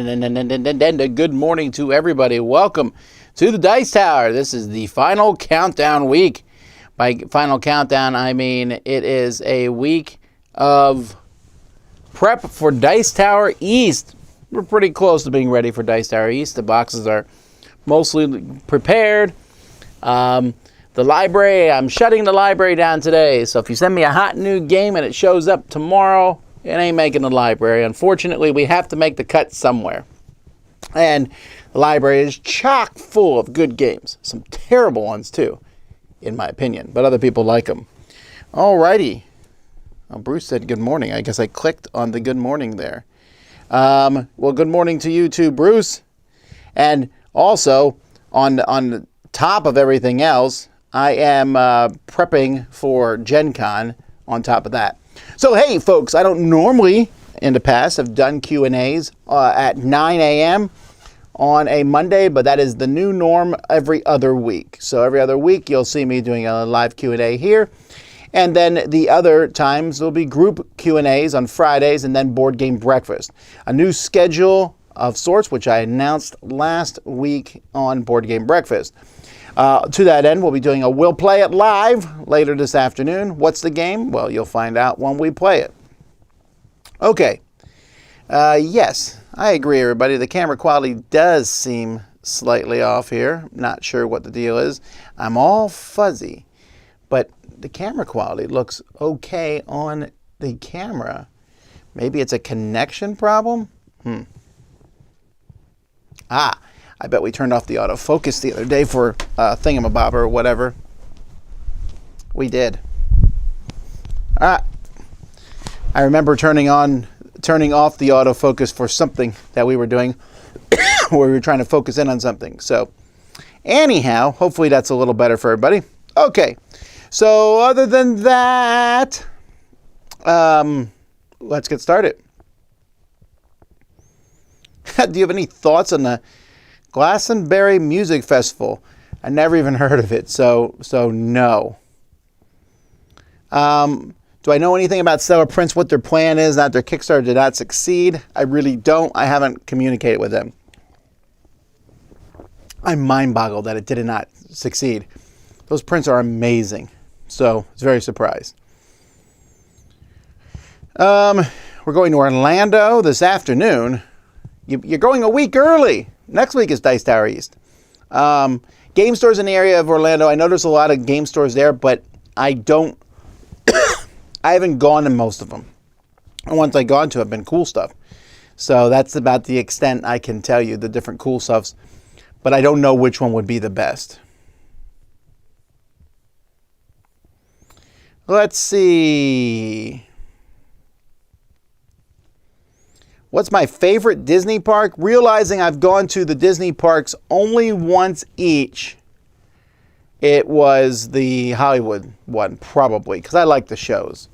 And good morning to everybody. Welcome to the Dice Tower. This is the final countdown week. By final countdown, I mean it is a week of prep for Dice Tower East. We're pretty close to being ready for Dice Tower East. The boxes are mostly prepared. The library, I'm shutting the library down today. So if you send me a hot new game and it shows up tomorrow, it ain't making the library. Unfortunately, we have to make the cut somewhere. And the library is chock full of good games. Some terrible ones, too, in my opinion. But other people like them. Alrighty. Oh, Bruce said good morning. I guess I clicked on the good morning there. Well, good morning to you, too, Bruce. And also, on the top of everything else, I am prepping for Gen Con on top of that. So, hey, folks, I don't normally, in the past, have done Q&As at 9 a.m. on a Monday, but that is the new norm every other week. So every other week, you'll see me doing a live Q&A here. And then the other times, there'll be group Q&As on Fridays and then Board Game Breakfast. A new schedule of sorts, which I announced last week on Board Game Breakfast. To that end, we'll be doing a We'll Play It Live later this afternoon. What's the game? Well, you'll find out when we play it. Okay. Yes, I agree, everybody. The camera quality does seem slightly off here. Not sure what the deal is. I'm all fuzzy, but the camera quality looks okay on the camera. Maybe it's a connection problem? I bet we turned off the autofocus the other day for thingamabobber or whatever. We did. I remember turning off the autofocus for something that we were doing where we were trying to focus in on something. So anyhow, hopefully that's a little better for everybody. Okay. So other than that, let's get started. Do you have any thoughts on the Glastonbury Music Festival? I never even heard of it, so no. Do I know anything about Stellar Prince, what their plan is, that their Kickstarter did not succeed? I really don't. I haven't communicated with them. I'm mind-boggled that it did not succeed. Those prints are amazing, so I was very surprised. We're going to Orlando this afternoon. You're going a week early. Next week is Dice Tower East. Game stores in the area of Orlando. I know there's a lot of game stores there, but I don't... I haven't gone to most of them. And ones I've gone to have been cool stuff. So that's about the extent I can tell you, the different cool stuffs. But I don't know which one would be the best. Let's see... What's my favorite Disney park? Realizing I've gone to the Disney parks only once each. It was the Hollywood one, probably, because I like the shows.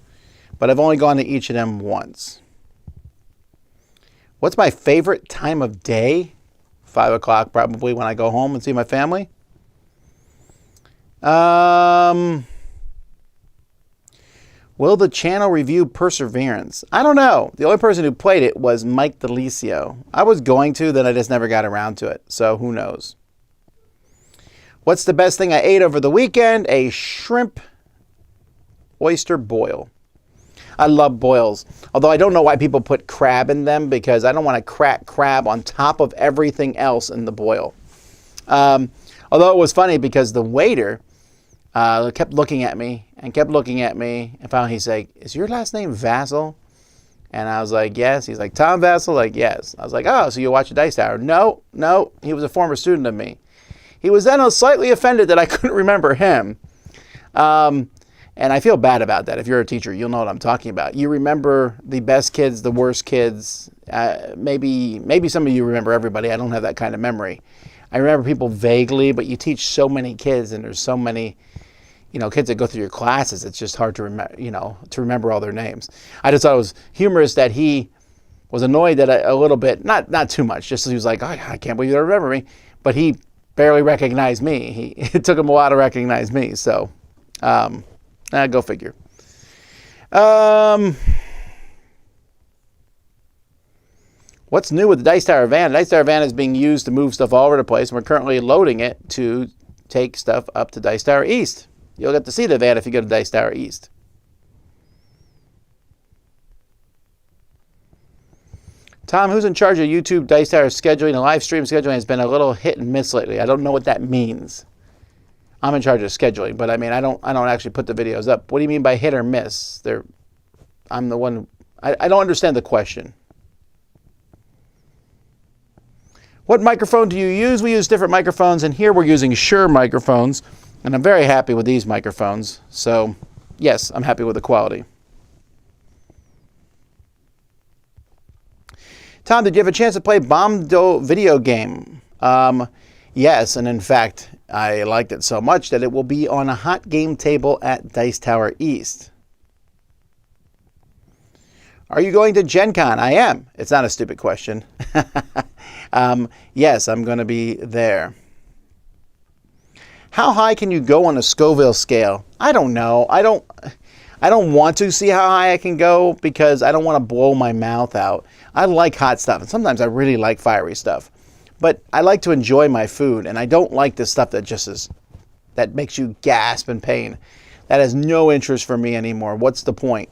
But I've only gone to each of them once. What's my favorite time of day? 5 o'clock, probably, when I go home and see my family. Will the channel review Perseverance? I don't know. The only person who played it was Mike DeLisio. I was going to, then I just never got around to it. So who knows? What's the best thing I ate over the weekend? A shrimp oyster boil. I love boils. Although I don't know why people put crab in them, because I don't want to crack crab on top of everything else in the boil. Although it was funny because the waiter kept looking at me and finally he's like, "Is your last name Vasel?" And I was like, "Yes." He's like, "Tom Vasel?" Like, "Yes." I was like, "Oh, so you watch the Dice Tower?" No, he was a former student of me. He was then slightly offended that I couldn't remember him. And I feel bad about that. If you're a teacher, you'll know what I'm talking about. You remember the best kids, the worst kids. Maybe some of you remember everybody. I don't have that kind of memory. I remember people vaguely, but you teach so many kids and there's so many, kids that go through your classes. It's just hard to remember all their names. I just thought it was humorous that he was annoyed that a little bit, not too much, just he was like, "Oh, I can't believe you don't remember me." But he barely recognized me. It took him a while to recognize me. So, go figure. What's new with the Dice Tower van? The Dice Tower van is being used to move stuff all over the place, and we're currently loading it to take stuff up to Dice Tower East. You'll get to see the van if you go to Dice Tower East. Tom, who's in charge of YouTube Dice Tower scheduling and live stream scheduling has been a little hit and miss lately. I don't know what that means. I'm in charge of scheduling, but I mean, I don't actually put the videos up. What do you mean by hit or miss? I'm the one. I don't understand the question. What microphone do you use? We use different microphones, and here we're using Shure microphones, and I'm very happy with these microphones. So, yes, I'm happy with the quality. Tom, did you have a chance to play Bomdo video game? Yes, and in fact, I liked it so much that it will be on a hot game table at Dice Tower East. Are you going to Gen Con? I am. It's not a stupid question. Yes, I'm going to be there. How high can you go on a Scoville scale? I don't know. I don't want to see how high I can go because I don't want to blow my mouth out. I like hot stuff, and sometimes I really like fiery stuff. But I like to enjoy my food, and I don't like the stuff that makes you gasp in pain. That has no interest for me anymore. What's the point?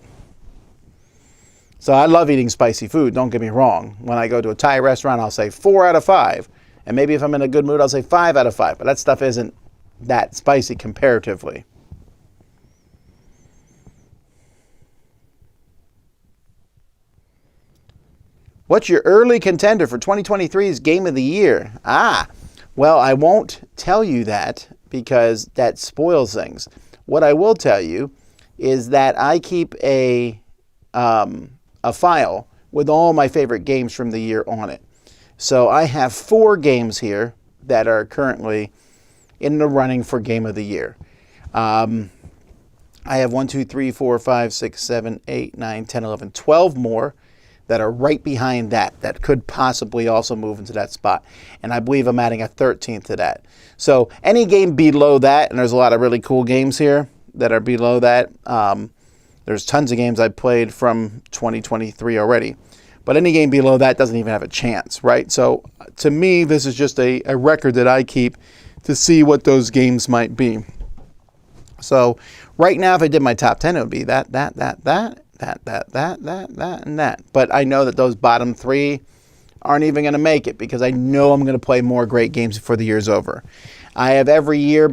So I love eating spicy food, don't get me wrong. When I go to a Thai restaurant, I'll say 4 out of 5. And maybe if I'm in a good mood, I'll say 5 out of 5. But that stuff isn't that spicy comparatively. What's your early contender for 2023's Game of the Year? Well, I won't tell you that because that spoils things. What I will tell you is that I keep a file with all my favorite games from the year on it. So I have 4 games here that are currently in the running for Game of the Year. I have 1, 2, 3, 4, 5, 6, 7, 8, 9, 10, 11, 12 more that are right behind that could possibly also move into that spot. And I believe I'm adding a 13th to that. So any game below that, and there's a lot of really cool games here that are below that. There's tons of games I played from 2023 already. But any game below that doesn't even have a chance, right? So to me, this is just a record that I keep to see what those games might be. So right now, if I did my top 10, it would be that, and that. But I know that those bottom 3 aren't even going to make it because I know I'm going to play more great games before the year's over. I have every year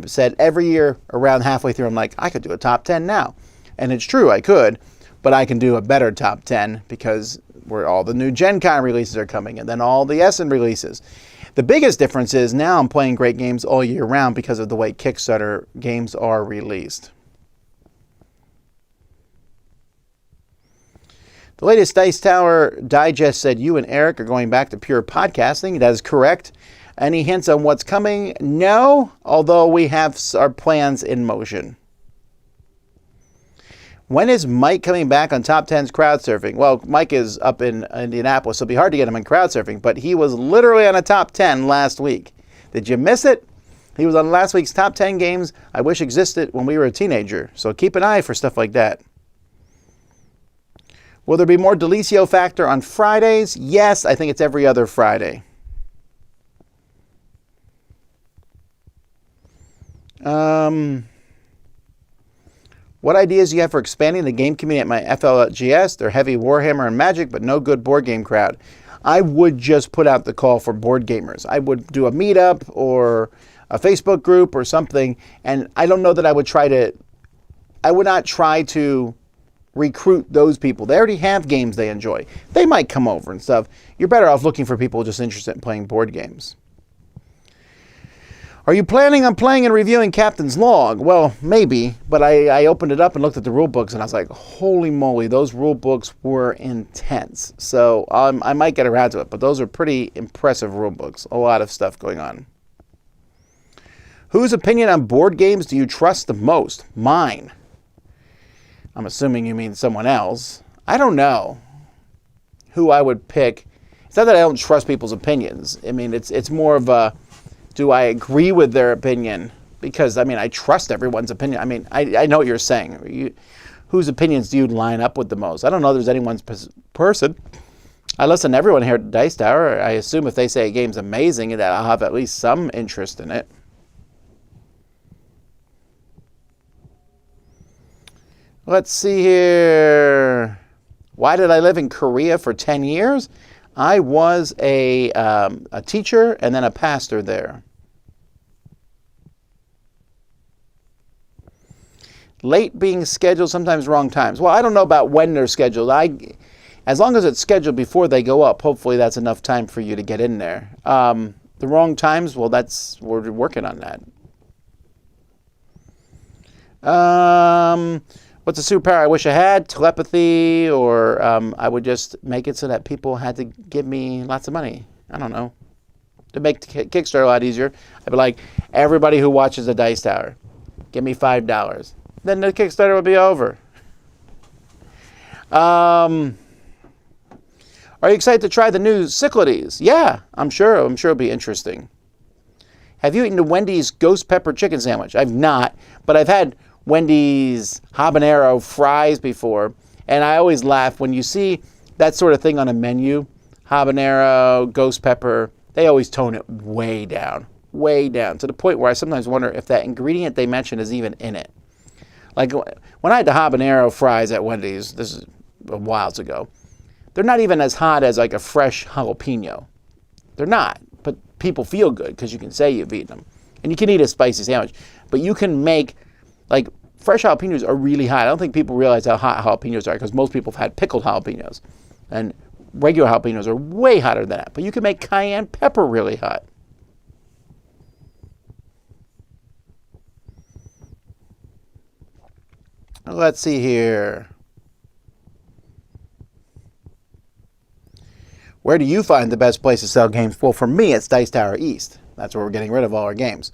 around halfway through, I'm like, I could do a top 10 now. And it's true, I could, but I can do a better top 10 because where all the new Gen Con releases are coming and then all the Essen releases. The biggest difference is now I'm playing great games all year round because of the way Kickstarter games are released. The latest Dice Tower Digest said you and Eric are going back to pure podcasting. That is correct. Any hints on what's coming? No, although we have our plans in motion. When is Mike coming back on Top 10's crowd surfing? Well, Mike is up in Indianapolis, so it'll be hard to get him in crowd surfing, but he was literally on a top 10 last week. Did you miss it? He was on last week's top 10 games I wish existed when we were a teenager, so keep an eye for stuff like that. Will there be more Delicio Factor on Fridays? Yes, I think it's every other Friday. What ideas do you have for expanding the game community at my FLGS? They're heavy Warhammer and Magic, but no good board game crowd. I would just put out the call for board gamers. I would do a meetup or a Facebook group or something, and I don't know that I would not try to recruit those people. They already have games they enjoy. They might come over and stuff. You're better off looking for people just interested in playing board games. Are you planning on playing and reviewing Captain's Log? Well, maybe, but I opened it up and looked at the rule books and I was like, holy moly, those rule books were intense. So I might get around to it, but those are pretty impressive rule books. A lot of stuff going on. Whose opinion on board games do you trust the most? Mine. I'm assuming you mean someone else. I don't know who I would pick. It's not that I don't trust people's opinions. I mean, it's more of a, do I agree with their opinion? Because, I mean, I trust everyone's opinion. I mean, I know what you're saying. Whose opinions do you line up with the most? I don't know if there's anyone's person. I listen to everyone here at the Dice Tower. I assume if they say a game's amazing, that I'll have at least some interest in it. Let's see here. Why did I live in Korea for 10 years? I was a teacher and then a pastor there. Late being scheduled, sometimes wrong times. Well, I don't know about when they're scheduled. As long as it's scheduled before they go up, hopefully that's enough time for you to get in there. The wrong times, well, we're working on that. What's a superpower I wish I had? Telepathy, or I would just make it so that people had to give me lots of money. I don't know. To make Kickstarter a lot easier, I'd be like, everybody who watches the Dice Tower, give me $5. Then the Kickstarter would be over. Are you excited to try the new Cyclades? Yeah, I'm sure it'll be interesting. Have you eaten the Wendy's Ghost Pepper Chicken Sandwich? I've not, but I've had Wendy's habanero fries before, and I always laugh when you see that sort of thing on a menu. Habanero, ghost pepper, they always tone it way down, to the point where I sometimes wonder if that ingredient they mention is even in it. Like when I had the habanero fries at Wendy's, this is a while ago, they're not even as hot as like a fresh jalapeno. They're not, but people feel good because you can say you've eaten them. And you can eat a spicy sandwich, but you can make, like, fresh jalapenos are really hot. I don't think people realize how hot jalapenos are because most people have had pickled jalapenos. And regular jalapenos are way hotter than that. But you can make cayenne pepper really hot. Let's see here. Where do you find the best place to sell games? Well, for me, it's Dice Tower East. That's where we're getting rid of all our games.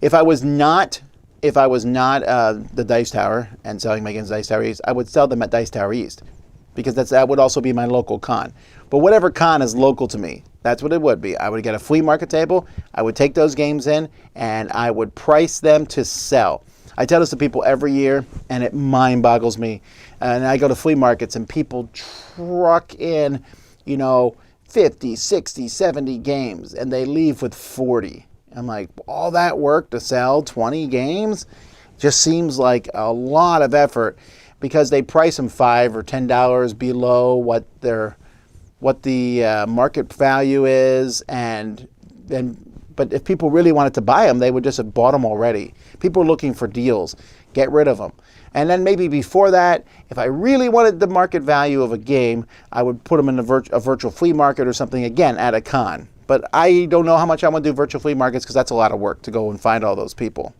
If I was not the Dice Tower and selling my games at Dice Tower East, I would sell them at Dice Tower East because that would also be my local con. But whatever con is local to me, that's what it would be. I would get a flea market table, I would take those games in, and I would price them to sell. I tell this to people every year, and it mind boggles me. And I go to flea markets, and people truck in, 50, 60, 70 games, and they leave with 40. I'm like, all that work to sell 20 games just seems like a lot of effort because they price them $5 or $10 below what the market value is, but if people really wanted to buy them, they would just have bought them already. People are looking for deals. Get rid of them. And then maybe before that, if I really wanted the market value of a game, I would put them in a virtual flea market or something, again, at a con. But I don't know how much I want to do virtual flea markets because that's a lot of work to go and find all those people.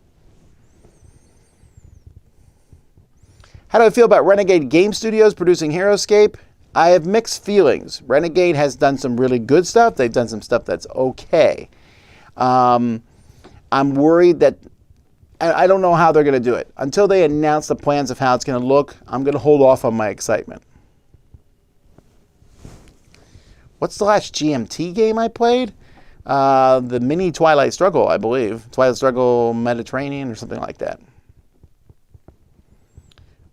How do I feel about Renegade Game Studios producing HeroScape? I have mixed feelings. Renegade has done some really good stuff. They've done some stuff that's okay. I'm worried that I don't know how they're going to do it. Until they announce the plans of how it's going to look, I'm going to hold off on my excitement. What's the last GMT game I played? The mini Twilight Struggle, I believe. Twilight Struggle Mediterranean or something like that.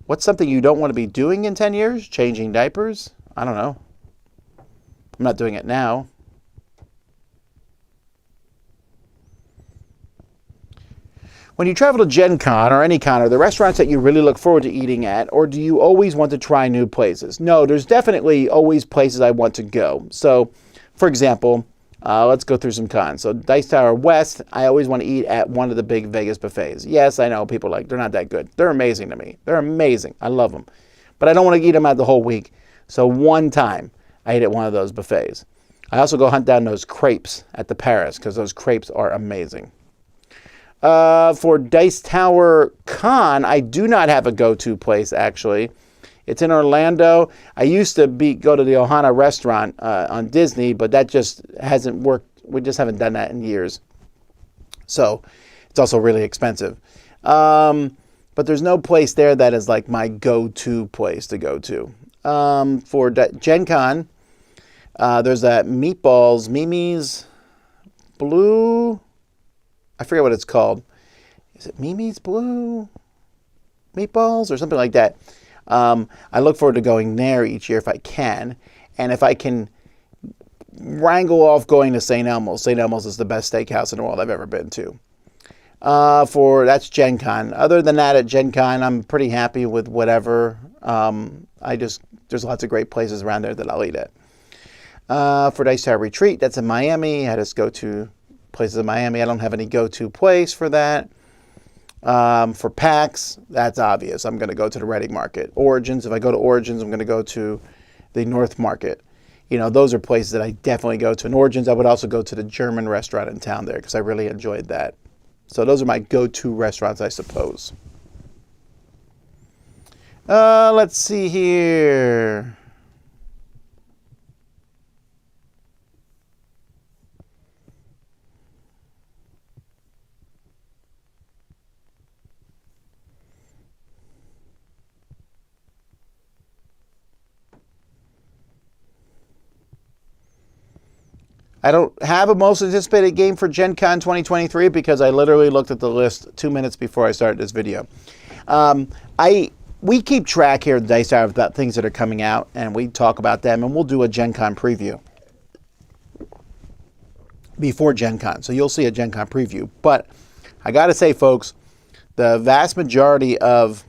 What's something you don't want to be doing in 10 years? Changing diapers? I don't know. I'm not doing it now. When you travel to Gen Con or any con, are there restaurants that you really look forward to eating at, or do you always want to try new places? No, there's definitely always places I want to go. So, for example, let's go through some cons. So, Dice Tower West, I always want to eat at one of the big Vegas buffets. Yes, I know people are like, they're not that good. They're amazing to me. They're amazing. I love them. But I don't want to eat them out the whole week. So, one time, I ate at one of those buffets. I also go hunt down those crepes at the Paris, because those crepes are amazing. For Dice Tower Con, I do not have a go-to place, actually. It's in Orlando. I used to go to the Ohana restaurant on Disney, but that just hasn't worked. We just haven't done that in years. So it's also really expensive. But there's no place there that is like my go-to place to go to. For Gen Con, there's that Meatballs, Mimi's Blue... I forget what it's called. Is it Mimi's Blue Meatballs or something like that? I look forward to going there each year if I can. And if I can wrangle off going to St. Elmo's. St. Elmo's is the best steakhouse in the world I've ever been to. That's Gen Con. Other than that, at Gen Con, I'm pretty happy with whatever. There's lots of great places around there that I'll eat at. For Dice Tower Retreat, that's in Miami. I just go to places in Miami. I don't have any go-to place for that. For PAX, that's obvious. I'm going to go to the Reading Market. Origins, if I go to Origins, I'm going to go to the North Market. Those are places that I definitely go to. In Origins, I would also go to the German restaurant in town there because I really enjoyed that. So those are my go-to restaurants, I suppose. Let's see here. I don't have a most anticipated game for Gen Con 2023 because I literally looked at the list 2 minutes before I started this video. We keep track here at Dice Tower about things that are coming out, and we talk about them, and we'll do a Gen Con preview before Gen Con. So you'll see a Gen Con preview. But I got to say, folks, the vast majority of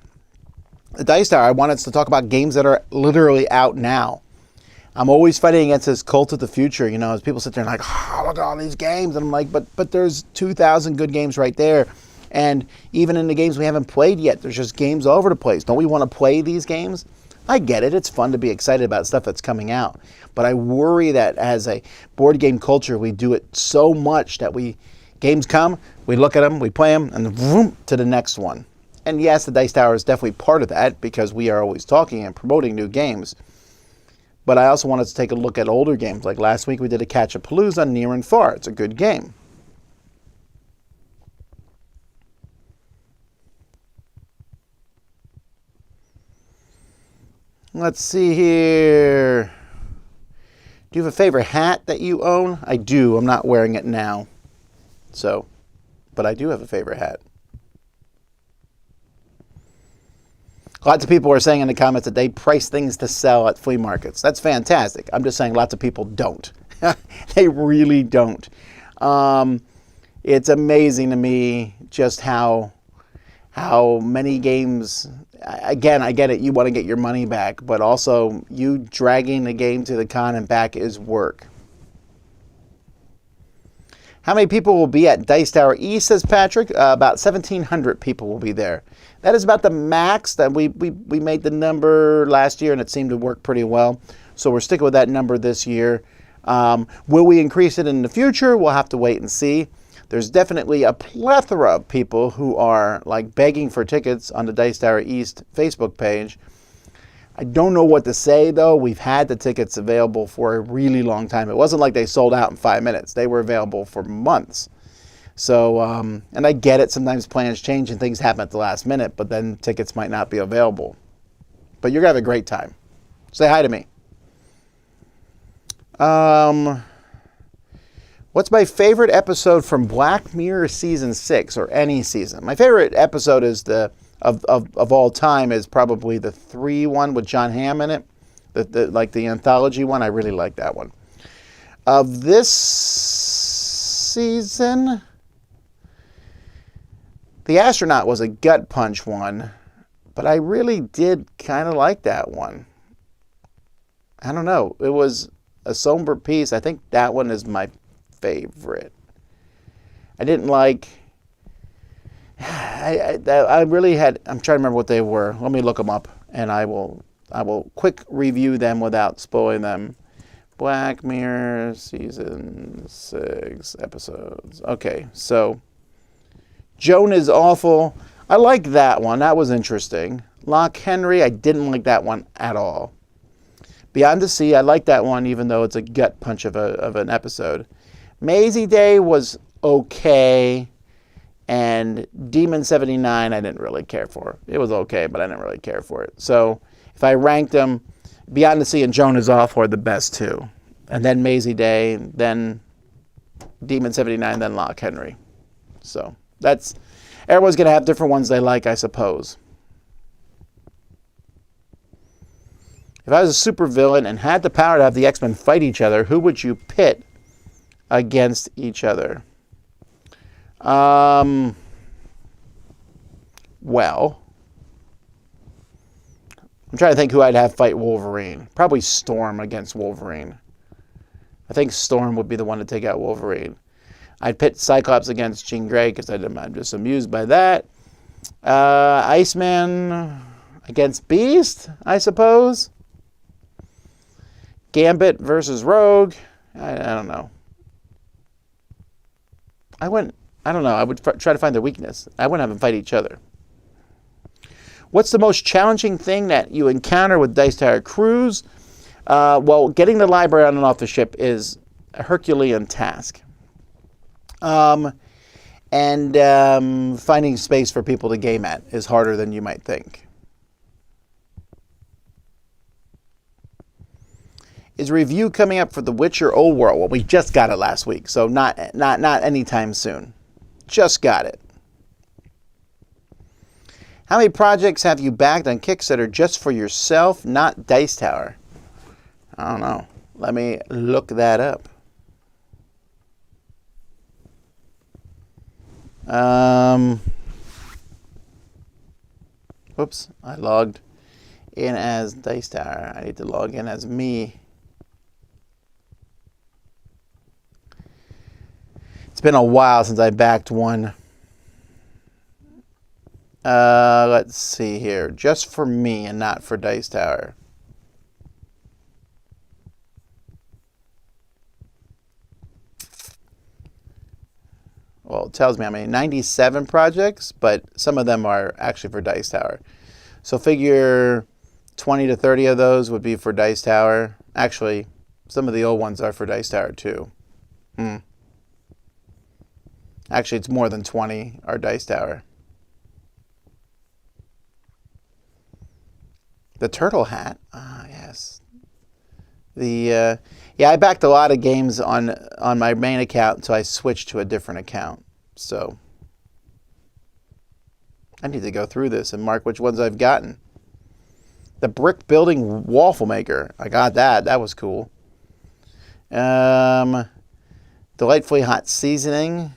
the Dice Tower, I want us to talk about games that are literally out now. I'm always fighting against this cult of the future, as people sit there and like, oh, look at all these games. And I'm like, but there's 2,000 good games right there. And even in the games we haven't played yet, there's just games all over the place. Don't we want to play these games? I get it. It's fun to be excited about stuff that's coming out. But I worry that as a board game culture, we do it so much that games come, we look at them, we play them, and vroom, to the next one. And yes, the Dice Tower is definitely part of that because we are always talking and promoting new games. But I also wanted to take a look at older games. Like last week we did a Catch-a-Palooza on Near and Far. It's a good game. Let's see here. Do you have a favorite hat that you own? I do. I'm not wearing it now. But I do have a favorite hat. Lots of people are saying in the comments that they price things to sell at flea markets. That's fantastic. I'm just saying lots of people don't. They really don't. It's amazing to me just how many games, again, I get it, you want to get your money back, but also you dragging the game to the con and back is work. How many people will be at Dice Tower East, says Patrick? About 1,700 people will be there. That is about the max that we made the number last year, and it seemed to work pretty well. So we're sticking with that number this year. Will we increase it in the future? We'll have to wait and see. There's definitely a plethora of people who are like begging for tickets on the Dice Tower East Facebook page. I don't know what to say, though. We've had the tickets available for a really long time. It wasn't like they sold out in 5 minutes. They were available for months. So, and I get it. Sometimes plans change and things happen at the last minute, but then tickets might not be available. But you're going to have a great time. Say hi to me. What's my favorite episode from Black Mirror Season 6 or any season? My favorite episode is of all time is probably the 3 one with John Hamm in it. The anthology one. I really like that one. Of this season, The Astronaut was a gut punch one, but I really did kind of like that one. I don't know. It was a somber piece. I think that one is my favorite. I didn't like... I really had... I'm trying to remember what they were. Let me look them up, and I will quick review them without spoiling them. Black Mirror Season 6 episodes. Okay, so... Joan is Awful. I like that one. That was interesting. Loch Henry, I didn't like that one at all. Beyond the Sea, I like that one, even though it's a gut punch of an episode. Maisie Day was okay. And Demon 79, I didn't really care for. It was okay, but I didn't really care for it. So if I ranked them, Beyond the Sea and Joan is Awful are the best two. And then Maisie Day, then Demon 79, then Loch Henry. So that's... Everyone's going to have different ones they like, I suppose. If I was a supervillain and had the power to have the X-Men fight each other, who would you pit against each other? Well, I'm trying to think who I'd have fight Wolverine. Probably Storm against Wolverine. I think Storm would be the one to take out Wolverine. I'd pit Cyclops against Jean Grey because I'm just amused by that. Iceman against Beast, I suppose. Gambit versus Rogue. I don't know. I don't know. I would try to find their weakness. I wouldn't have them fight each other. What's the most challenging thing that you encounter with Dice Tower Cruise? Well, getting the library on and off the ship is a Herculean task. And finding space for people to game at is harder than you might think. Is a review coming up for The Witcher Old World? Well, we just got it last week, so not anytime soon. Just got it. How many projects have you backed on Kickstarter just for yourself, not Dice Tower? I don't know. Let me look that up. Whoops, I logged in as Dice Tower. I need to log in as me. It's been a while since I backed one. Let's see here. Just for me and not for Dice Tower. Well, it tells me how many. 97 projects, but some of them are actually for Dice Tower. So figure 20 to 30 of those would be for Dice Tower. Actually, some of the old ones are for Dice Tower too. Actually, it's more than 20 are Dice Tower. The Turtle Hat. Ah, yes. Yeah, I backed a lot of games on my main account, so I switched to a different account. So I need to go through this and mark which ones I've gotten. The Brick Building Waffle Maker. I got that. That was cool. Delightfully Hot Seasoning.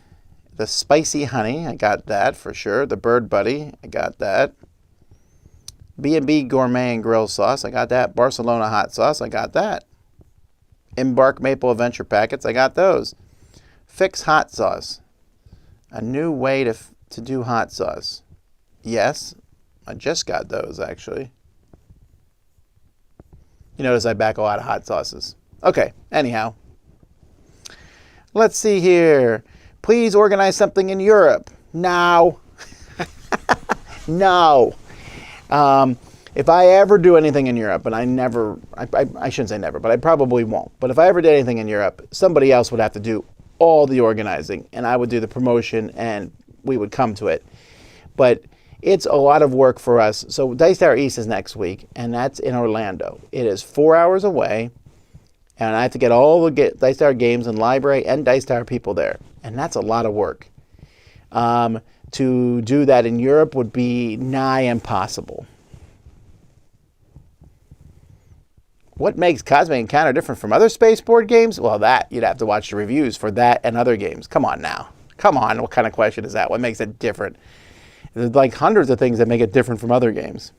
The Spicy Honey. I got that for sure. The Bird Buddy. I got that. B&B Gourmet and Grill Sauce. I got that. Barcelona Hot Sauce. I got that. Embark Maple Adventure Packets. I got those. Fix Hot Sauce. A new way to do hot sauce. Yes. I just got those, actually. You notice I back a lot of hot sauces. Okay, anyhow. Let's see here. Please organize something in Europe. No. No. If I ever do anything in Europe, and I shouldn't say never, but I probably won't. But if I ever did anything in Europe, somebody else would have to do all the organizing, and I would do the promotion, and we would come to it. But it's a lot of work for us. So Dice Tower East is next week, and that's in Orlando. It is 4 hours away, and I have to get all the Dice Tower games and library and Dice Tower people there, and that's a lot of work. To do that in Europe would be nigh impossible. What makes Cosmic Encounter different from other spaceport games? Well, that you'd have to watch the reviews for that and other games. Come on now. Come on. What kind of question is that? What makes it different? There's like hundreds of things that make it different from other games.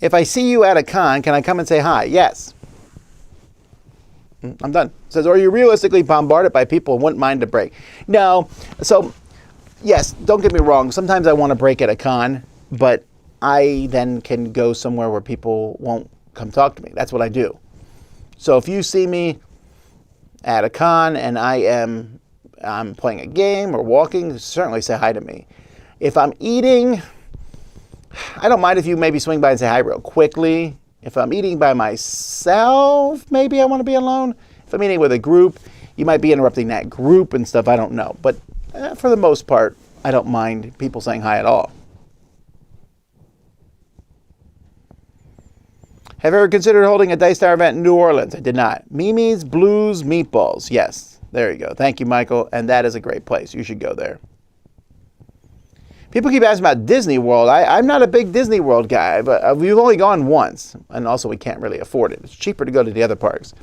If I see you at a con, can I come and say hi? Yes. I'm done. It says, are you realistically bombarded by people who wouldn't mind a break? No. So, yes, don't get me wrong. Sometimes I want to break at a con, but I then can go somewhere where people won't come talk to me. That's what I do. So if you see me at a con and I'm playing a game or walking, certainly say hi to me. If I'm eating, I don't mind if you maybe swing by and say hi real quickly. If I'm eating by myself, maybe I want to be alone. If I'm eating with a group, you might be interrupting that group and stuff. I don't know. But for the most part, I don't mind people saying hi at all. Have you ever considered holding a Dice Tower event in New Orleans? I did not. Mimi's Blues Meatballs. Yes, there you go. Thank you, Michael. And that is a great place. You should go there. People keep asking about Disney World. I'm not a big Disney World guy, but we've only gone once. And also we can't really afford it. It's cheaper to go to the other parks.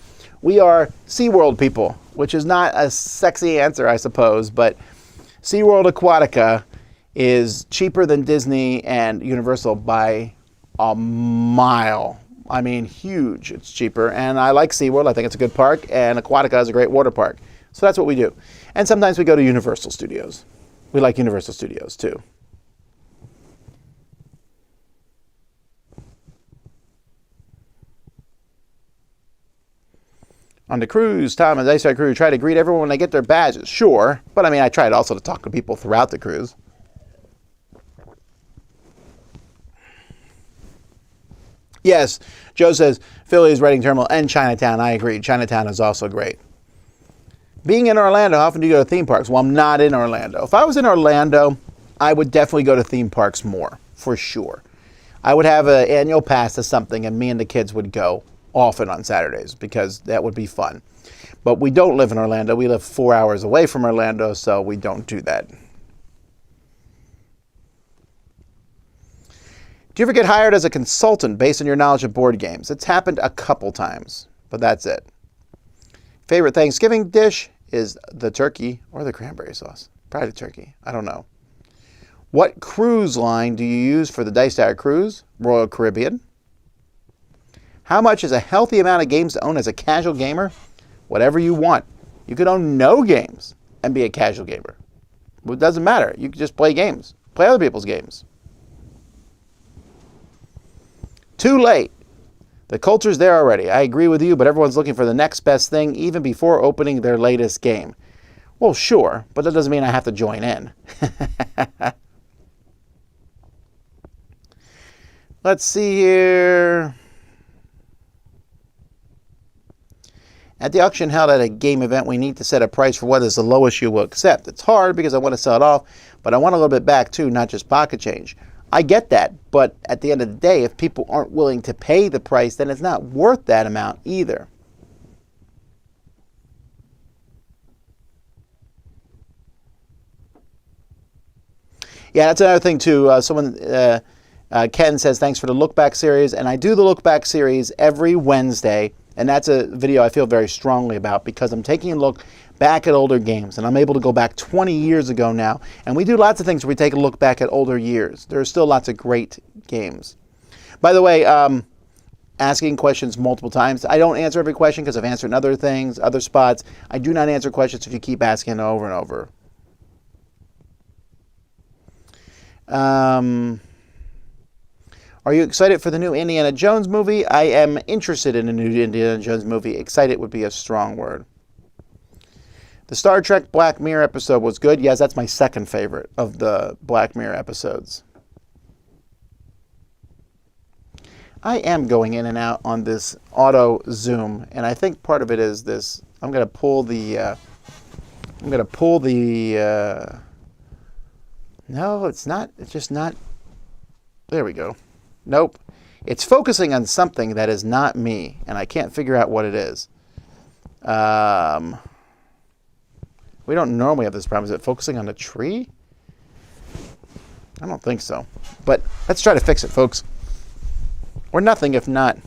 We are SeaWorld people, which is not a sexy answer, I suppose. But SeaWorld Aquatica is cheaper than Disney and Universal by a mile. I mean, huge. It's cheaper. And I like SeaWorld. I think it's a good park. And Aquatica is a great water park. So that's what we do. And sometimes we go to Universal Studios. We like Universal Studios, too. On the cruise, Tom and the Dice Tower crew try to greet everyone when they get their badges. Sure. But, I mean, I tried also to talk to people throughout the cruise. Yes, Joe says Philly's Reading Terminal and Chinatown. I agree. Chinatown is also great. Being in Orlando, how often do you go to theme parks? Well, I'm not in Orlando. If I was in Orlando, I would definitely go to theme parks more, for sure. I would have an annual pass to something, and me and the kids would go often on Saturdays because that would be fun. But we don't live in Orlando. We live 4 hours away from Orlando, so we don't do that. Do you ever get hired as a consultant based on your knowledge of board games? It's happened a couple times, but that's it. Favorite Thanksgiving dish is the turkey or the cranberry sauce. Probably the turkey. I don't know. What cruise line do you use for the Dice Tower cruise? Royal Caribbean. How much is a healthy amount of games to own as a casual gamer? Whatever you want. You could own no games and be a casual gamer. It doesn't matter. You can just play games. Play other people's games. Too late. The culture's there already. I agree with you, but everyone's looking for the next best thing even before opening their latest game. Well, sure, but that doesn't mean I have to join in. Let's see here. At the auction held at a game event, we need to set a price for what is the lowest you will accept. It's hard because I want to sell it off, but I want a little bit back too, not just pocket change. I get that, but at the end of the day, if people aren't willing to pay the price, then it's not worth that amount either. Yeah, that's another thing too. Ken says, thanks for the Look Back series. And I do the Look Back series every Wednesday. And that's a video I feel very strongly about because I'm taking a look back at older games. And I'm able to go back 20 years ago now. And we do lots of things where we take a look back at older years. There are still lots of great games. By the way, asking questions multiple times. I don't answer every question because I've answered other things, other spots. I do not answer questions if you keep asking over and over. Are you excited for the new Indiana Jones movie? I am interested in a new Indiana Jones movie. Excited would be a strong word. The Star Trek Black Mirror episode was good. Yes, that's my second favorite of the Black Mirror episodes. I am going in and out on this auto zoom, and I think part of it is this. I'm going to pull the. No, it's not. It's just not. There we go. Nope. It's focusing on something that is not me, and I can't figure out what it is. We don't normally have this problem. Is it focusing on a tree? I don't think so. But let's try to fix it, folks. Or nothing if not.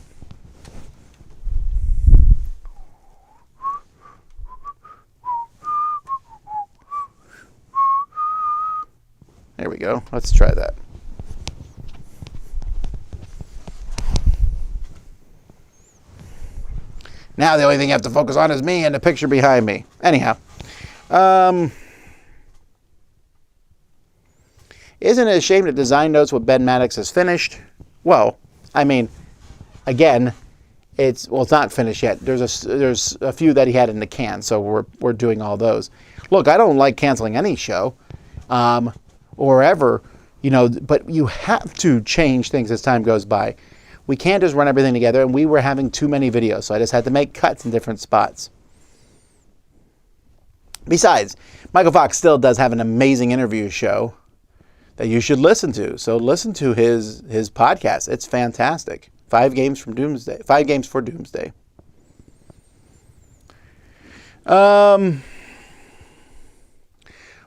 There we go. Let's try that. Now the only thing you have to focus on is me and the picture behind me. Anyhow. Isn't it a shame that Design Notes with Ben Maddox is finished? Well, I mean, again, it's not finished yet. There's a few that he had in the can, so we're doing all those. Look, I don't like canceling any show, or ever, but you have to change things as time goes by. We can't just run everything together, and we were having too many videos, so I just had to make cuts in different spots. Besides, Michael Fox still does have an amazing interview show that you should listen to. So listen to his podcast. It's fantastic. 5 games for Doomsday.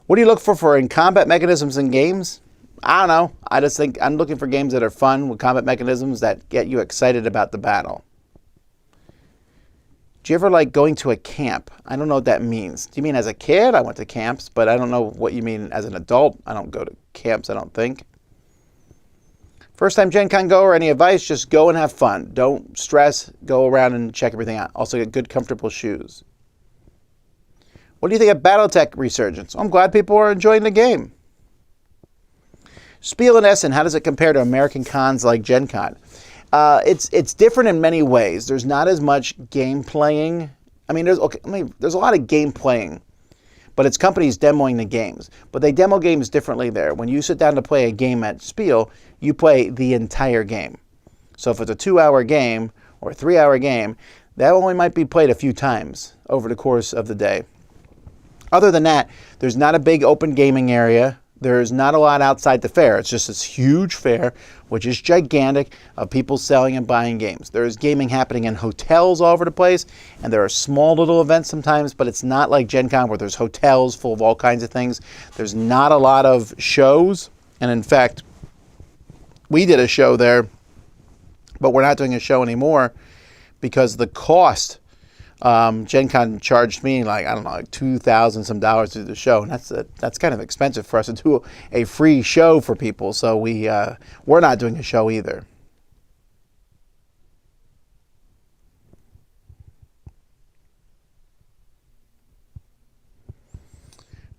What do you look for in combat mechanisms in games? I don't know. I just think I'm looking for games that are fun with combat mechanisms that get you excited about the battle. Do you ever like going to a camp? I don't know what that means. Do you mean as a kid? I went to camps, but I don't know what you mean as an adult. I don't go to camps, I don't think. First time Gen Con goer, any advice? Just go and have fun. Don't stress. Go around and check everything out. Also get good, comfortable shoes. What do you think of Battletech resurgence? I'm glad people are enjoying the game. Spiel in Essen, how does it compare to American cons like Gen Con? It's different in many ways. There's not as much game playing. There's a lot of game playing, but it's companies demoing the games. But they demo games differently there. When you sit down to play a game at Spiel, you play the entire game. So if it's a 2-hour game or a 3-hour game, that only might be played a few times over the course of the day. Other than that, there's not a big open gaming area. There's not a lot outside the fair. It's just this huge fair, which is gigantic, of people selling and buying games. There is gaming happening in hotels all over the place, and there are small little events sometimes, but it's not like Gen Con where there's hotels full of all kinds of things. There's not a lot of shows, and in fact, we did a show there, but we're not doing a show anymore because the cost. Gen Con charged me like $2,000 some to do the show, and that's kind of expensive for us to do a free show for people. So we're not doing a show either.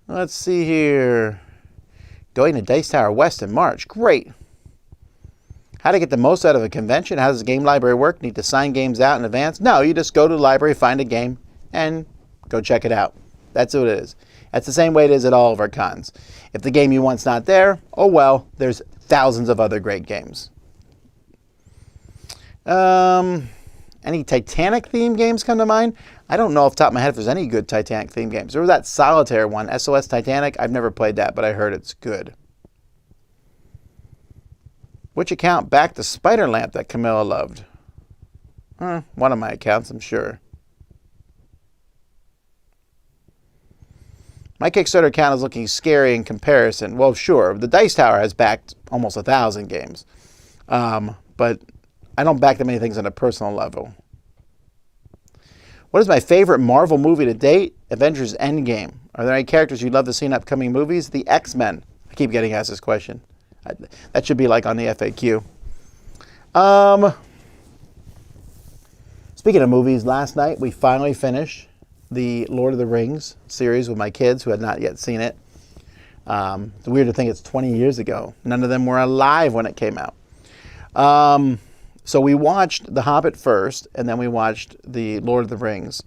Let's see here. Going to Dice Tower West in March. Great. How to get the most out of a convention? How does the game library work? Need to sign games out in advance? No, you just go to the library, find a game, and go check it out. That's what it is. That's the same way it is at all of our cons. If the game you want's not there, oh well, there's thousands of other great games. Any Titanic-themed games come to mind? I don't know off the top of my head if there's any good Titanic-themed games. There was that Solitaire one, SOS Titanic. I've never played that, but I heard it's good. Which account backed the spider lamp that Camilla loved? One of my accounts, I'm sure. My Kickstarter account is looking scary in comparison. Well, sure, the Dice Tower has backed almost 1,000 games. But I don't back that many things on a personal level. What is my favorite Marvel movie to date? Avengers Endgame. Are there any characters you'd love to see in upcoming movies? The X-Men. I keep getting asked this question. That should be like on the FAQ. Speaking of movies, last night we finally finished the Lord of the Rings series with my kids who had not yet seen it. It's weird to think it's 20 years ago. None of them were alive when it came out. So we watched The Hobbit first, and then we watched the Lord of the Rings.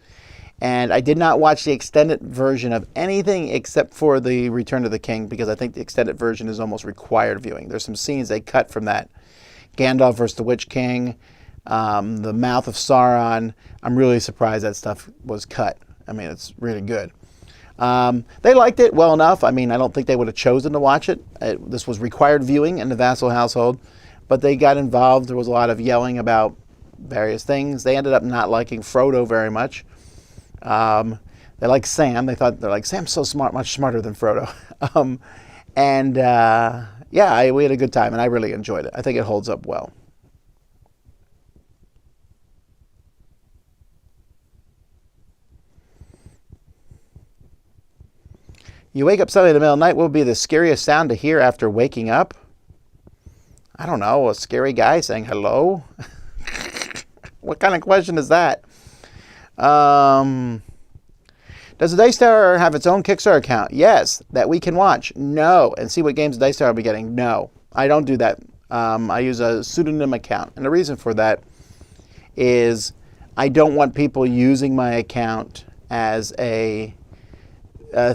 And I did not watch the extended version of anything except for the Return of the King, because I think the extended version is almost required viewing. There's some scenes they cut from that. Gandalf versus the Witch King, the Mouth of Sauron. I'm really surprised that stuff was cut. It's really good. They liked it well enough. I don't think they would have chosen to watch it. This was required viewing in the Vasel household, but they got involved. There was a lot of yelling about various things. They ended up not liking Frodo very much. They like Sam. They're like, Sam's so smart, much smarter than Frodo. We had a good time, and I really enjoyed it. I think it holds up well. You wake up suddenly in the middle of the night. What would be the scariest sound to hear after waking up? I don't know. A scary guy saying hello? What kind of question is that? Does the Dice Tower have its own Kickstarter account? Yes. That we can watch? No. And see what games the Dice Tower will be getting? No. I don't do that. I use a pseudonym account. And the reason for that is I don't want people using my account as a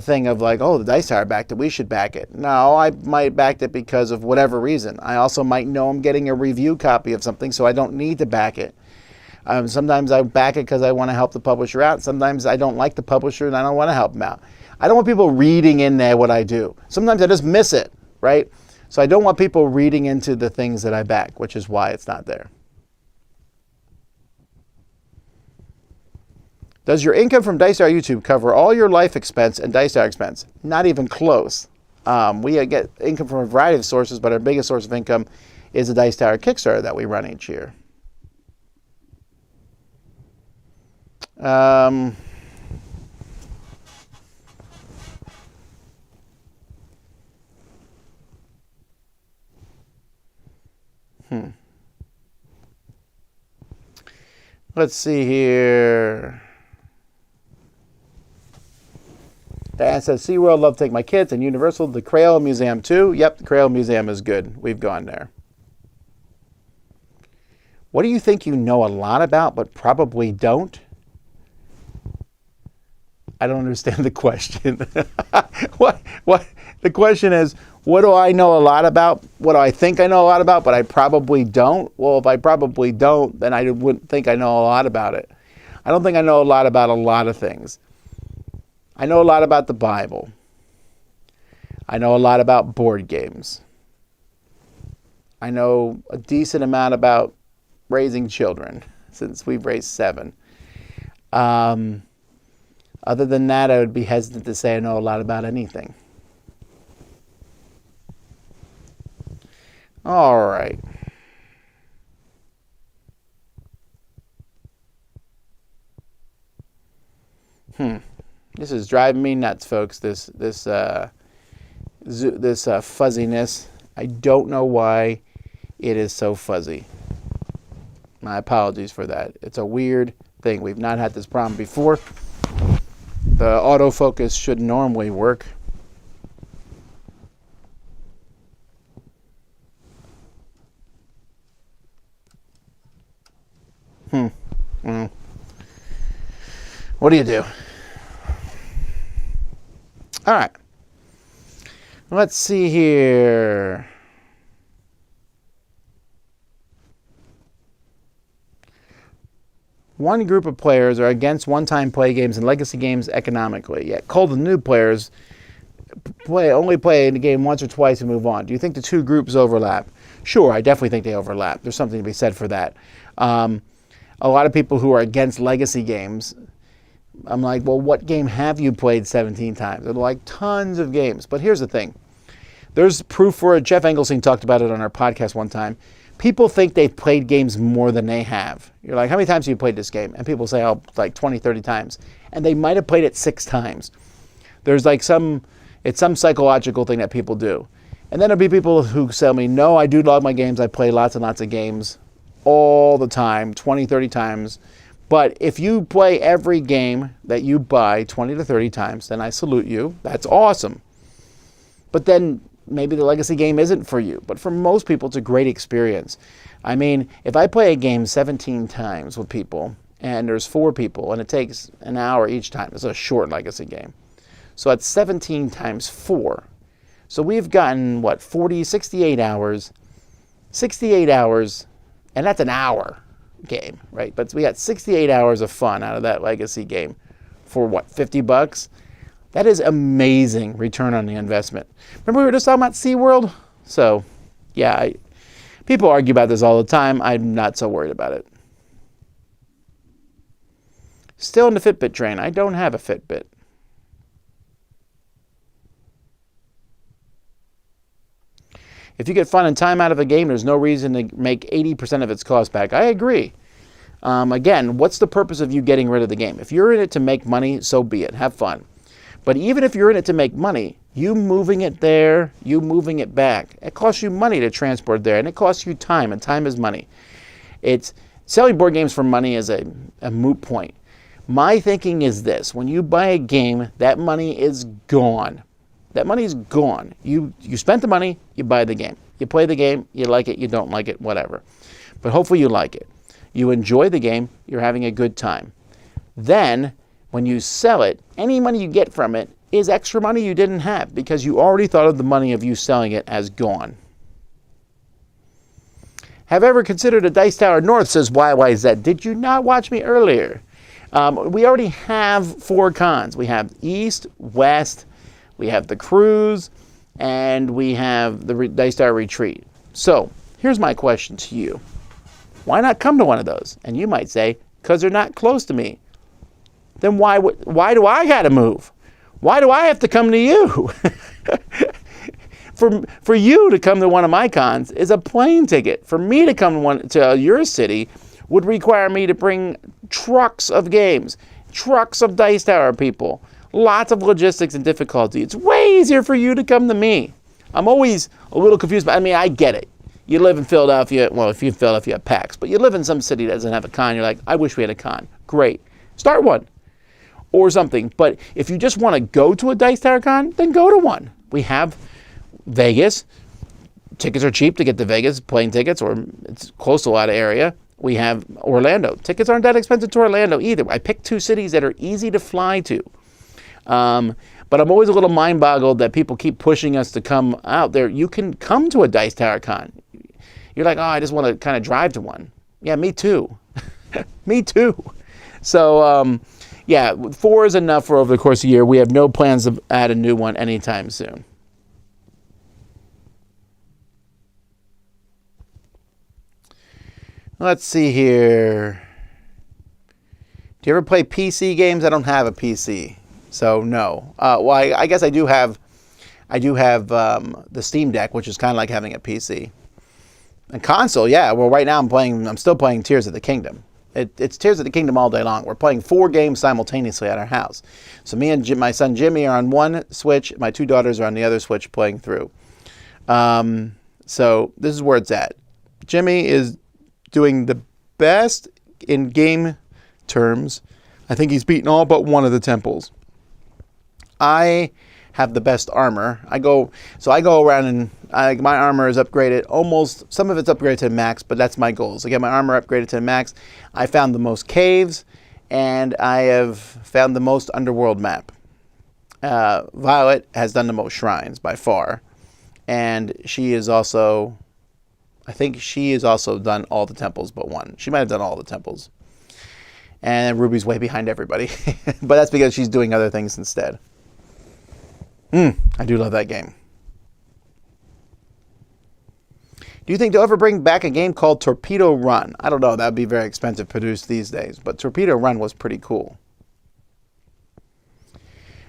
thing of like, oh, the Dice Tower backed it, we should back it. No, I might back it because of whatever reason. I also might know I'm getting a review copy of something, so I don't need to back it. Sometimes I back it because I want to help the publisher out. Sometimes I don't like the publisher and I don't want to help them out. I don't want people reading in there what I do. Sometimes I just miss it, right? So I don't want people reading into the things that I back, which is why it's not there. Does your income from Dice Tower YouTube cover all your life expense and Dice Tower expense? Not even close. We get income from a variety of sources, but our biggest source of income is the Dice Tower Kickstarter that we run each year. Let's see here. Diane says, SeaWorld, love to take my kids, and Universal, the Crayola Museum too. Yep, the Crayola Museum is good. We've gone there. What do you think you know a lot about but probably don't? I don't understand the question. What? The question is, what do I know a lot about? What do I think I know a lot about, but I probably don't? Well, if I probably don't, then I wouldn't think I know a lot about it. I don't think I know a lot about a lot of things. I know a lot about the Bible. I know a lot about board games. I know a decent amount about raising children, since we've raised 7. Other than that, I would be hesitant to say I know a lot about anything. All right. This is driving me nuts, folks. This fuzziness. I don't know why it is so fuzzy. My apologies for that. It's a weird thing. We've not had this problem before. The autofocus should normally work. What do you do? All right. Let's see here. One group of players are against one-time play games and legacy games economically, yet cold and new players only play the game once or twice and move on. Do you think the two groups overlap? Sure, I definitely think they overlap. There's something to be said for that. A lot of people who are against legacy games, I'm like, well, what game have you played 17 times? They're like, tons of games. But here's the thing. There's proof for it. Jeff Engelstein talked about it on our podcast one time. People think they've played games more than they have. You're like, how many times have you played this game? And people say, oh, like 20, 30 times. And they might have played it 6 times. There's like it's some psychological thing that people do. And then there'll be people who tell me, no, I do love my games. I play lots and lots of games all the time, 20, 30 times. But if you play every game that you buy 20 to 30 times, then I salute you. That's awesome. But then maybe the legacy game isn't for you. But for most people, it's a great experience. I mean, if I play a game 17 times with people, and there's 4 people, and it takes an hour each time, it's a short legacy game. So that's 17 times 4. So we've gotten, 68 hours. 68 hours, and that's an hour game, right? But we got 68 hours of fun out of that legacy game for $50? That is amazing return on the investment. Remember we were just talking about SeaWorld? So, yeah, people argue about this all the time. I'm not so worried about it. Still in the Fitbit train. I don't have a Fitbit. If you get fun and time out of a game, there's no reason to make 80% of its cost back. I agree. Again, what's the purpose of you getting rid of the game? If you're in it to make money, so be it. Have fun. But even if you're in it to make money, you moving it there, you moving it back, it costs you money to transport there, and it costs you time, and time is money. It's selling board games for money is a moot point. My thinking is this: when you buy a game, that money is gone. That money is gone. You spent the money, you buy the game. You play the game, you like it, you don't like it, whatever. But hopefully you like it. You enjoy the game, you're having a good time. Then, when you sell it, any money you get from it is extra money you didn't have because you already thought of the money of you selling it as gone. Have ever considered a Dice Tower North, says YYZ. Did you not watch me earlier? We already have 4 cons. We have East, West, we have the Cruise, and we have the Dice Tower Retreat. So, here's my question to you. Why not come to one of those? And you might say, because they're not close to me. Then why do I got to move? Why do I have to come to you? for you to come to one of my cons is a plane ticket. For me to come to your city would require me to bring trucks of games, trucks of Dice Tower people, lots of logistics and difficulty. It's way easier for you to come to me. I'm always a little confused, but I mean, I get it. You live in Philadelphia. Well, if you're in Philadelphia, you have PAX, but you live in some city that doesn't have a con. You're like, I wish we had a con. Great. Start one or something. But if you just want to go to a Dice Tower con, then go to one. We have Vegas. Tickets are cheap to get to Vegas, plane tickets, or it's close to a lot of area. We have Orlando. Tickets aren't that expensive to Orlando either. I picked two cities that are easy to fly to. But I'm always a little mind-boggled that people keep pushing us to come out there. You can come to a Dice Tower con. You're like, oh, I just want to kind of drive to one. Yeah, me too. Me too. So, yeah, 4 is enough for over the course of the year. We have no plans to add a new one anytime soon. Let's see here. Do you ever play PC games? I don't have a PC, so no. Well, I guess I do have the Steam Deck, which is kind of like having a PC. And console, yeah. Well, right now I'm still playing Tears of the Kingdom. It's Tears of the Kingdom all day long. We're playing 4 games simultaneously at our house. So me and my son Jimmy are on one Switch. My 2 daughters are on the other Switch playing through. So this is where it's at. Jimmy is doing the best in game terms. I think he's beaten all but one of the temples. I have the best armor. I go around and my armor is upgraded almost. Some of it's upgraded to max, but that's my goal. So I get my armor upgraded to max. I found the most caves, and I have found the most underworld map. Violet has done the most shrines by far, and she is also. I think she has also done all the temples but one. She might have done all the temples. And Ruby's way behind everybody. But that's because she's doing other things instead. I do love that game. Do you think they'll ever bring back a game called Torpedo Run? I don't know. That would be very expensive to produce these days. But Torpedo Run was pretty cool.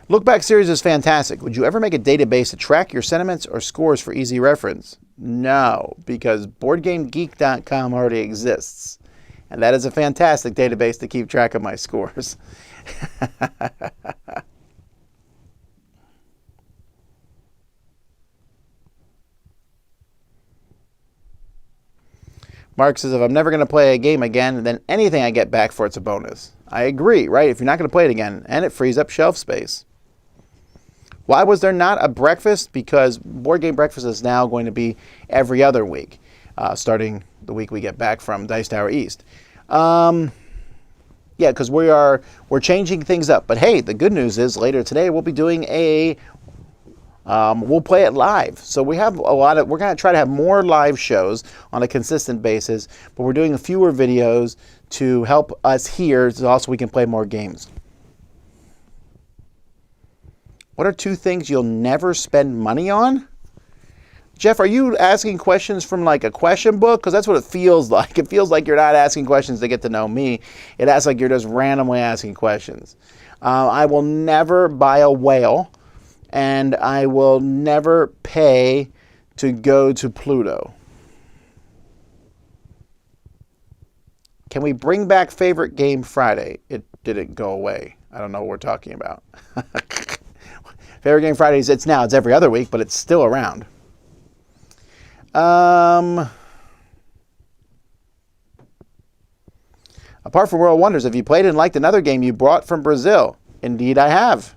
Look Back series is fantastic. Would you ever make a database to track your sentiments or scores for easy reference? No, because BoardGameGeek.com already exists. And that is a fantastic database to keep track of my scores. Mark says, if I'm never going to play a game again, then anything I get back for it's a bonus. I agree, right? If you're not going to play it again, and it frees up shelf space. Why was there not a breakfast? Because Board Game Breakfast is now going to be every other week, starting the week we get back from Dice Tower East. Yeah, because we're changing things up. But hey, the good news is later today we'll be doing we'll play it live. So we have we're going to try to have more live shows on a consistent basis, but we're doing fewer videos to help us here so also we can play more games. What are 2 things you'll never spend money on? Jeff, are you asking questions from like a question book? Because that's what it feels like. It feels like you're not asking questions to get to know me. It acts like you're just randomly asking questions. I will never buy a whale, and I will never pay to go to Pluto. Can we bring back Favorite Game Friday? It didn't go away. I don't know what we're talking about. Favorite Game Fridays, it's every other week, but it's still around. Apart from World Wonders, have you played and liked another game you brought from Brazil? Indeed, I have.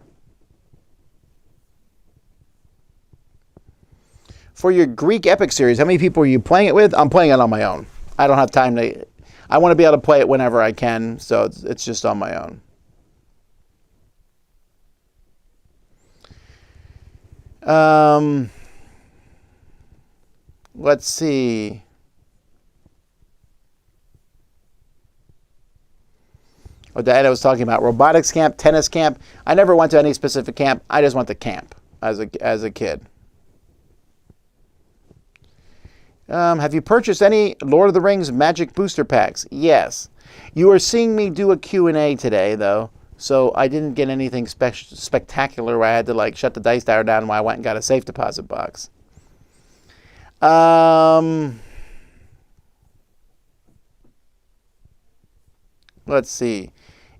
For your Greek Epic series, how many people are you playing it with? I'm playing it on my own. I don't have time to... I want to be able to play it whenever I can, so it's just on my own. Let's see. What Diana was talking about, robotics camp, tennis camp. I never went to any specific camp. I just went to camp as a kid. Have you purchased any Lord of the Rings Magic booster packs? Yes. You are seeing me do a Q&A today, though, so I didn't get anything spectacular where I had to like shut the Dice Tower down while I went and got a safe deposit box. Let's see.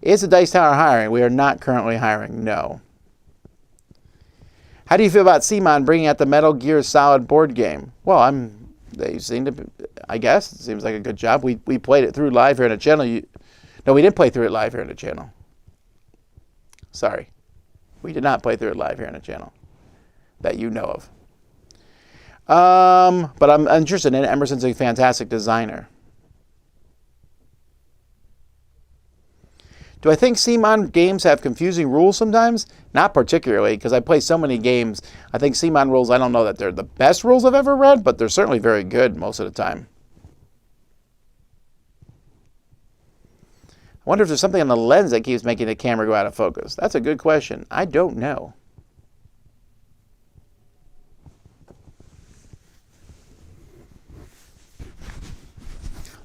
Is the Dice Tower hiring? We are not currently hiring, no. How do you feel about CMON bringing out the Metal Gear Solid board game? Well, they seem to, I guess, it seems like a good job. We played it through live here on the channel. No, we didn't play through it live here on the channel. Sorry. We did not play through it live here on the channel that you know of. But I'm interested in it. Emerson's a fantastic designer. Do I think CMON games have confusing rules sometimes? Not particularly, because I play so many games. I think CMON rules, I don't know that they're the best rules I've ever read, but they're certainly very good most of the time. I wonder if there's something on the lens that keeps making the camera go out of focus. That's a good question. I don't know.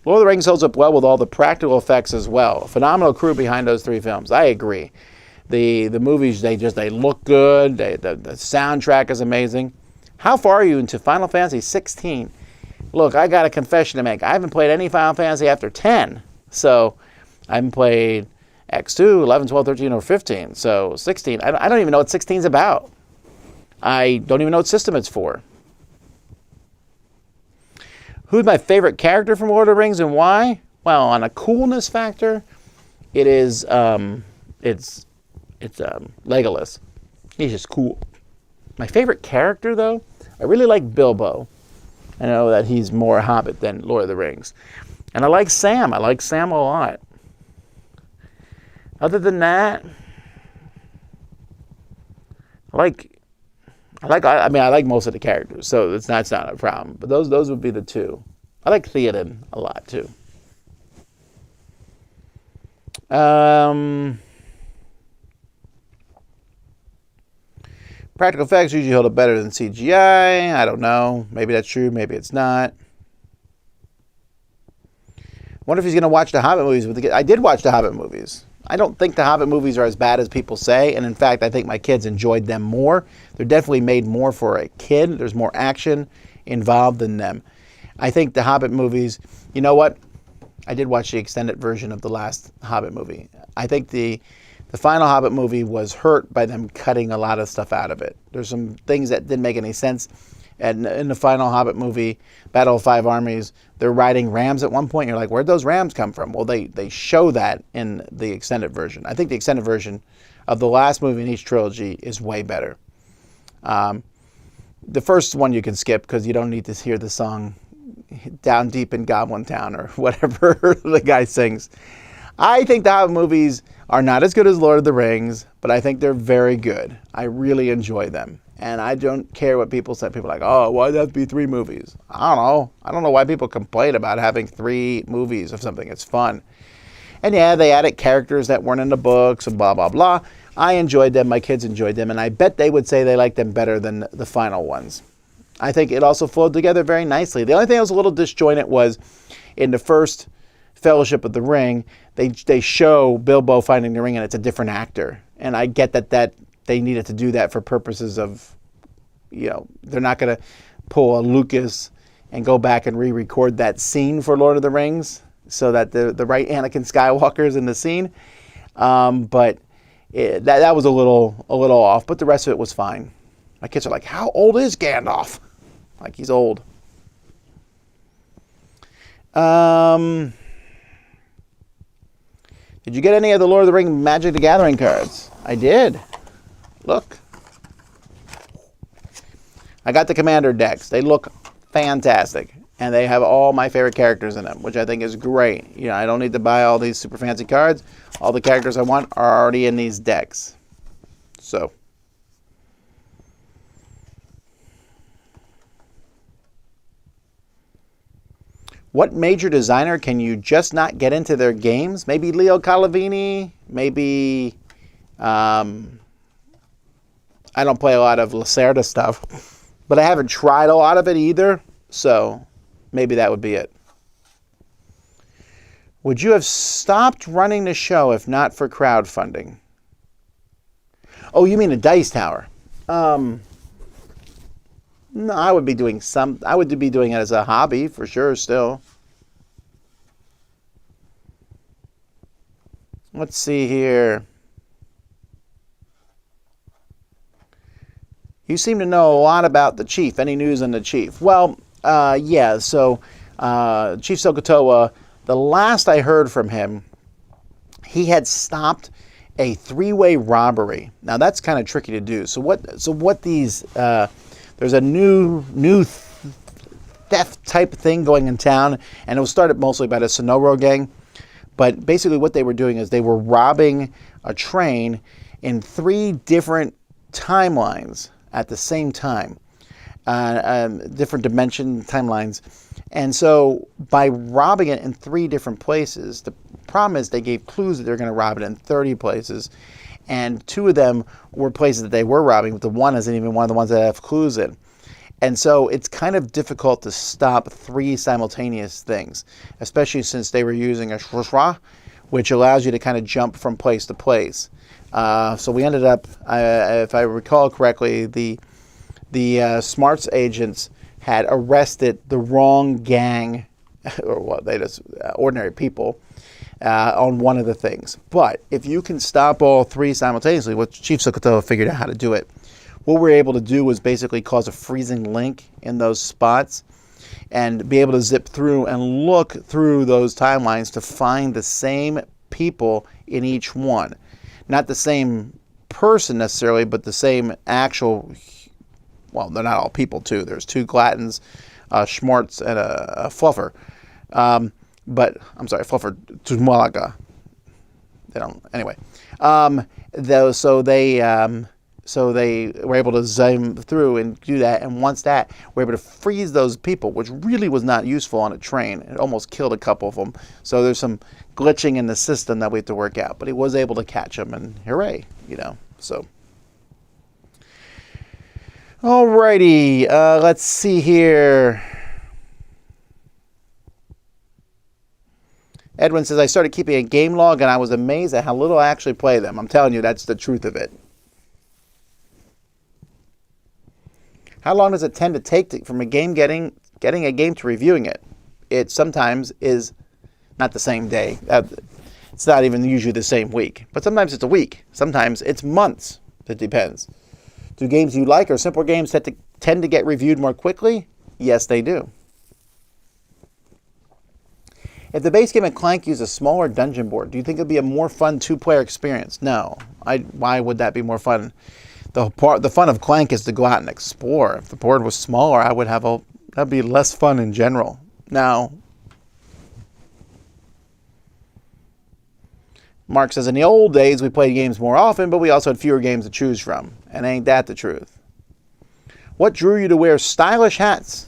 Lord of the Rings holds up well with all the practical effects as well. Phenomenal crew behind those 3 films. I agree. The movies, they look good. The soundtrack is amazing. How far are you into Final Fantasy 16? Look, I got a confession to make. I haven't played any Final Fantasy after 10. So I haven't played X2, 11, 12, 13, or 15. So 16, I don't even know what 16 is about. I don't even know what system it's for. Who's my favorite character from Lord of the Rings and why? Well, on a coolness factor, it is Legolas. He's just cool. My favorite character, though, I really like Bilbo. I know that he's more Hobbit than Lord of the Rings. And I like Sam. I like Sam a lot. Other than that, I like most of the characters, so that's not a problem. But those would be the 2. I like Theoden a lot too. Practical effects usually hold up better than CGI. I don't know. Maybe that's true. Maybe it's not. I wonder if he's going to watch the Hobbit movies with the kids. I did watch the Hobbit movies. I don't think the Hobbit movies are as bad as people say, and in fact, I think my kids enjoyed them more. They're definitely made more for a kid. There's more action involved in them. I think the Hobbit movies, you know what? I did watch the extended version of the last Hobbit movie. I think the final Hobbit movie was hurt by them cutting a lot of stuff out of it. There's some things that didn't make any sense. And in the final Hobbit movie, Battle of Five Armies, they're riding rams at one point. You're like, where'd those rams come from? Well, they show that in the extended version. I think the extended version of the last movie in each trilogy is way better. The first one you can skip because you don't need to hear the song Down Deep in Goblin Town or whatever the guy sings. I think the Hobbit movies are not as good as Lord of the Rings, but I think they're very good. I really enjoy them. And I don't care what people say. People are like, oh, why'd that have to be 3 movies? I don't know. I don't know why people complain about having 3 movies of something. It's fun. And yeah, they added characters that weren't in the books and blah, blah, blah. I enjoyed them. My kids enjoyed them. And I bet they would say they liked them better than the final ones. I think it also flowed together very nicely. The only thing that was a little disjointed was in the first Fellowship of the Ring, they show Bilbo finding the ring and it's a different actor. And I get that they needed to do that for purposes of, they're not going to pull a Lucas and go back and re-record that scene for Lord of the Rings so that the right Anakin Skywalker is in the scene. But that was a little off, but the rest of it was fine. My kids are like, how old is Gandalf? Like, he's old. Did you get any of the Lord of the Rings Magic the Gathering cards? I did. Look. I got the Commander decks. They look fantastic. And they have all my favorite characters in them, which I think is great. I don't need to buy all these super fancy cards. All the characters I want are already in these decks. So. What major designer can you just not get into their games? Maybe Leo Calavini. Maybe, I don't play a lot of Lacerda stuff, but I haven't tried a lot of it either. So maybe that would be it. Would you have stopped running the show if not for crowdfunding? Oh, you mean the Dice Tower? No, I would be doing it as a hobby for sure still. Let's see here. You seem to know a lot about the chief. Any news on the chief? Well, yeah. So, Chief Sokotoa, the last I heard from him, he had stopped a three-way robbery. Now that's kind of tricky to do. So what these? There's a new theft type thing going in town, and it was started mostly by the Sonoro gang. But basically, what they were doing is they were robbing a train in 3 different timelines at the same time, different dimension timelines. And so by robbing it in 3 different places, the problem is they gave clues that they're going to rob it in 30 places. And 2 of them were places that they were robbing, but the one isn't even one of the ones that have clues in. And so it's kind of difficult to stop 3 simultaneous things, especially since they were using a schwa, which allows you to kind of jump from place to place. So we ended up, if I recall correctly, the Smarts agents had arrested the wrong gang, or what they just ordinary people, on one of the things. But if you can stop all 3 simultaneously, what Chief Sokotoa figured out how to do it. What we're able to do was basically cause a freezing link in those spots and be able to zip through and look through those timelines to find the same people in each one. Not the same person necessarily, but the same actual, well, they're not all people too. There's 2 Glattons, Schmartz, and a Fluffer. But, I'm sorry, Fluffer, Tuzmalaga. They don't, anyway. So they were able to zoom through and do that, and once that, we're able to freeze those people, which really was not useful on a train. It almost killed a couple of them. So there's some glitching in the system that we have to work out, but he was able to catch them, and hooray, so. Alrighty, let's see here. Edwin says, I started keeping a game log, and I was amazed at how little I actually play them. I'm telling you, that's the truth of it. How long does it tend to take from a game getting a game to reviewing it? It sometimes is not the same day. It's not even usually the same week. But sometimes it's a week. Sometimes it's months. It depends. Do games you like or simpler games tend to get reviewed more quickly? Yes, they do. If the base game of Clank used a smaller dungeon board, do you think it would be a more fun 2-player experience? No. Why would that be more fun? The fun of Clank is to go out and explore. If the board was smaller, that'd be less fun in general. Now, Mark says, in the old days, we played games more often, but we also had fewer games to choose from. And ain't that the truth? What drew you to wear stylish hats,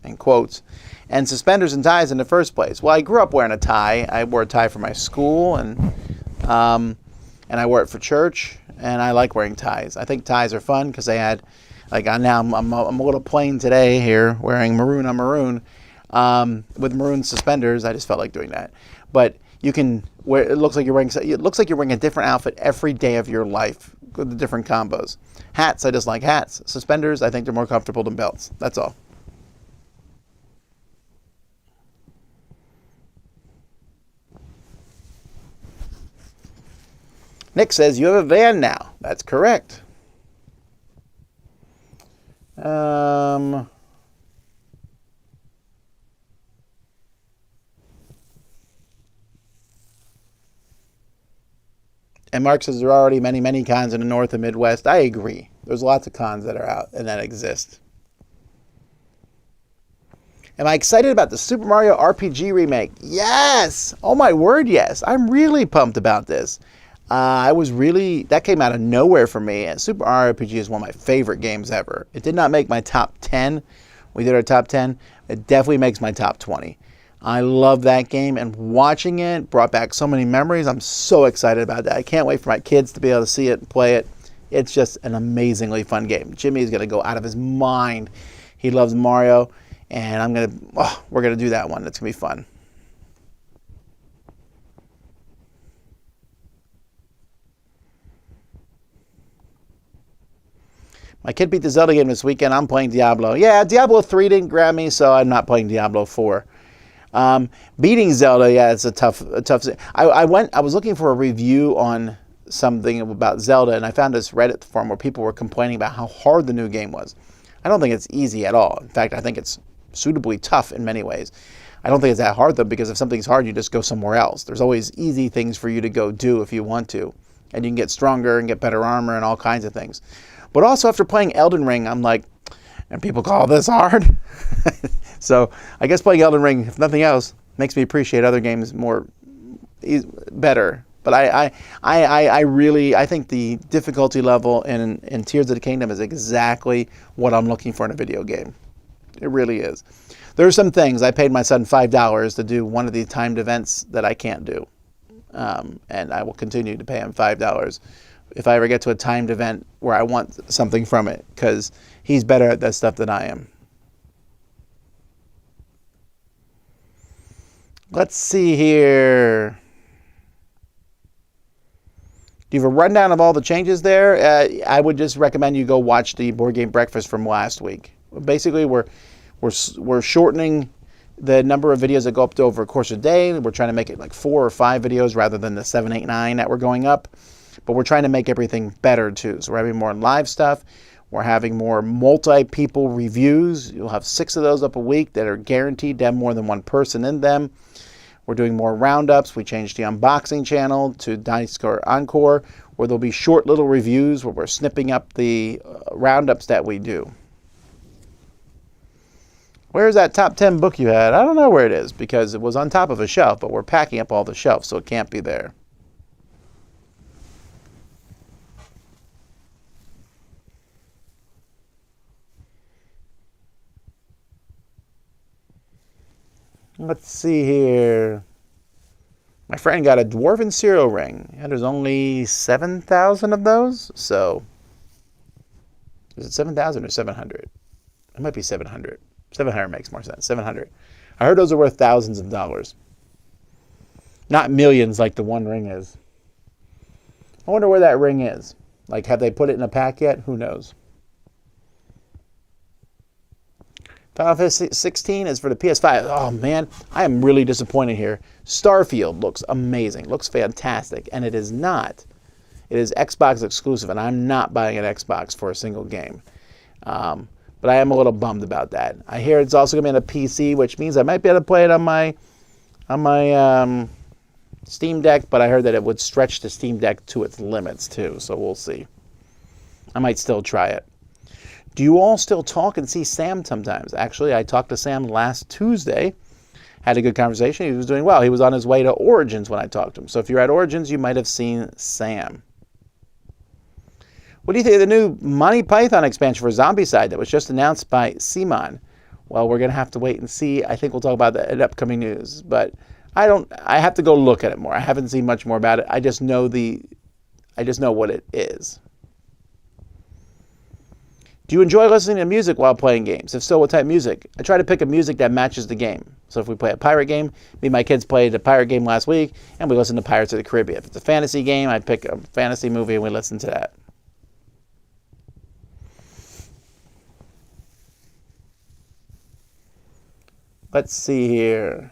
in quotes, and suspenders and ties in the first place? Well, I grew up wearing a tie. I wore a tie for my school, and I wore it for church. And I like wearing ties. I think ties are fun because they had, now I'm a little plain today here, wearing maroon on maroon, with maroon suspenders. I just felt like doing that. But you can wear. It looks like you're wearing a different outfit every day of your life with the different combos. Hats, I just like hats. Suspenders, I think they're more comfortable than belts. That's all. Nick says, you have a van now. That's correct. And Mark says, there are already many, many cons in the North and Midwest. I agree. There's lots of cons that are out and that exist. Am I excited about the Super Mario RPG remake? Yes! Oh my word, yes. I'm really pumped about this. That came out of nowhere for me. And Super Mario RPG is one of my favorite games ever. It did not make my top 10. We did our top 10. It definitely makes my top 20. I love that game, and watching it brought back so many memories. I'm so excited about that. I can't wait for my kids to be able to see it and play it. It's just an amazingly fun game. Jimmy is going to go out of his mind. He loves Mario, and we're going to do that one. It's going to be fun. My kid beat the Zelda game this weekend. I'm playing Diablo. Yeah, Diablo 3 didn't grab me, so I'm not playing Diablo 4. Beating Zelda, yeah, it's a tough. I was looking for a review on something about Zelda, and I found this Reddit forum where people were complaining about how hard the new game was. I don't think it's easy at all. In fact, I think it's suitably tough in many ways. I don't think it's that hard, though, because if something's hard, you just go somewhere else. There's always easy things for you to go do if you want to, and you can get stronger and get better armor and all kinds of things. But also, after playing Elden Ring, I'm like, and people call this hard? So I guess playing Elden Ring, if nothing else, makes me appreciate other games better. But I think the difficulty level in Tears of the Kingdom is exactly what I'm looking for in a video game. It really is. There are some things. I paid my son $5 to do one of the timed events that I can't do. And I will continue to pay him $5 if I ever get to a timed event where I want something from it, because he's better at that stuff than I am. Let's see here. Do you have a rundown of all the changes there? I would just recommend you go watch the Board Game Breakfast from last week. Basically, we're shortening the number of videos that go up over the course of the day. We're trying to make it like 4 or 5 videos rather than the 7, 8, 9 that we're going up. But we're trying to make everything better too. So we're having more live stuff. We're having more multi-people reviews. You'll have 6 of those up a week that are guaranteed to have more than one person in them. We're doing more roundups. We changed the unboxing channel to Dice Core Encore, where there'll be short little reviews where we're snipping up the roundups that we do. Where's that top 10 book you had? I don't know where it is because it was on top of a shelf, but we're packing up all the shelves, so it can't be there. Let's see here. My friend got a Dwarven cereal ring, and there's only 7,000 of those, so is it 7,000 or 700? It might be 700. 700 makes more sense. 700. I heard those are worth thousands of dollars. Not millions like the one ring is. I wonder where that ring is. Like, have they put it in a pack yet? Who knows? Final Fantasy 16 is for the PS5. Oh, man, I am really disappointed here. Starfield looks amazing. Looks fantastic. And it is not. It is Xbox exclusive, and I'm not buying an Xbox for a single game. But I am a little bummed about that. I hear it's also going to be on a PC, which means I might be able to play it on my Steam Deck, but I heard that it would stretch the Steam Deck to its limits, too. So we'll see. I might still try it. Do you all still talk and see Sam sometimes? Actually, I talked to Sam last Tuesday. Had a good conversation. He was doing well. He was on his way to Origins when I talked to him. So if you're at Origins, you might have seen Sam. What do you think of the new Monty Python expansion for Zombicide that was just announced by Simon? Well, we're going to have to wait and see. I think we'll talk about that in upcoming news. But I have to go look at it more. I haven't seen much more about it. I just know what it is. Do you enjoy listening to music while playing games? If so, what type of music? I try to pick a music that matches the game. So if we play a pirate game, me and my kids played a pirate game last week, and we listen to Pirates of the Caribbean. If it's a fantasy game, I pick a fantasy movie and we listen to that. Let's see here.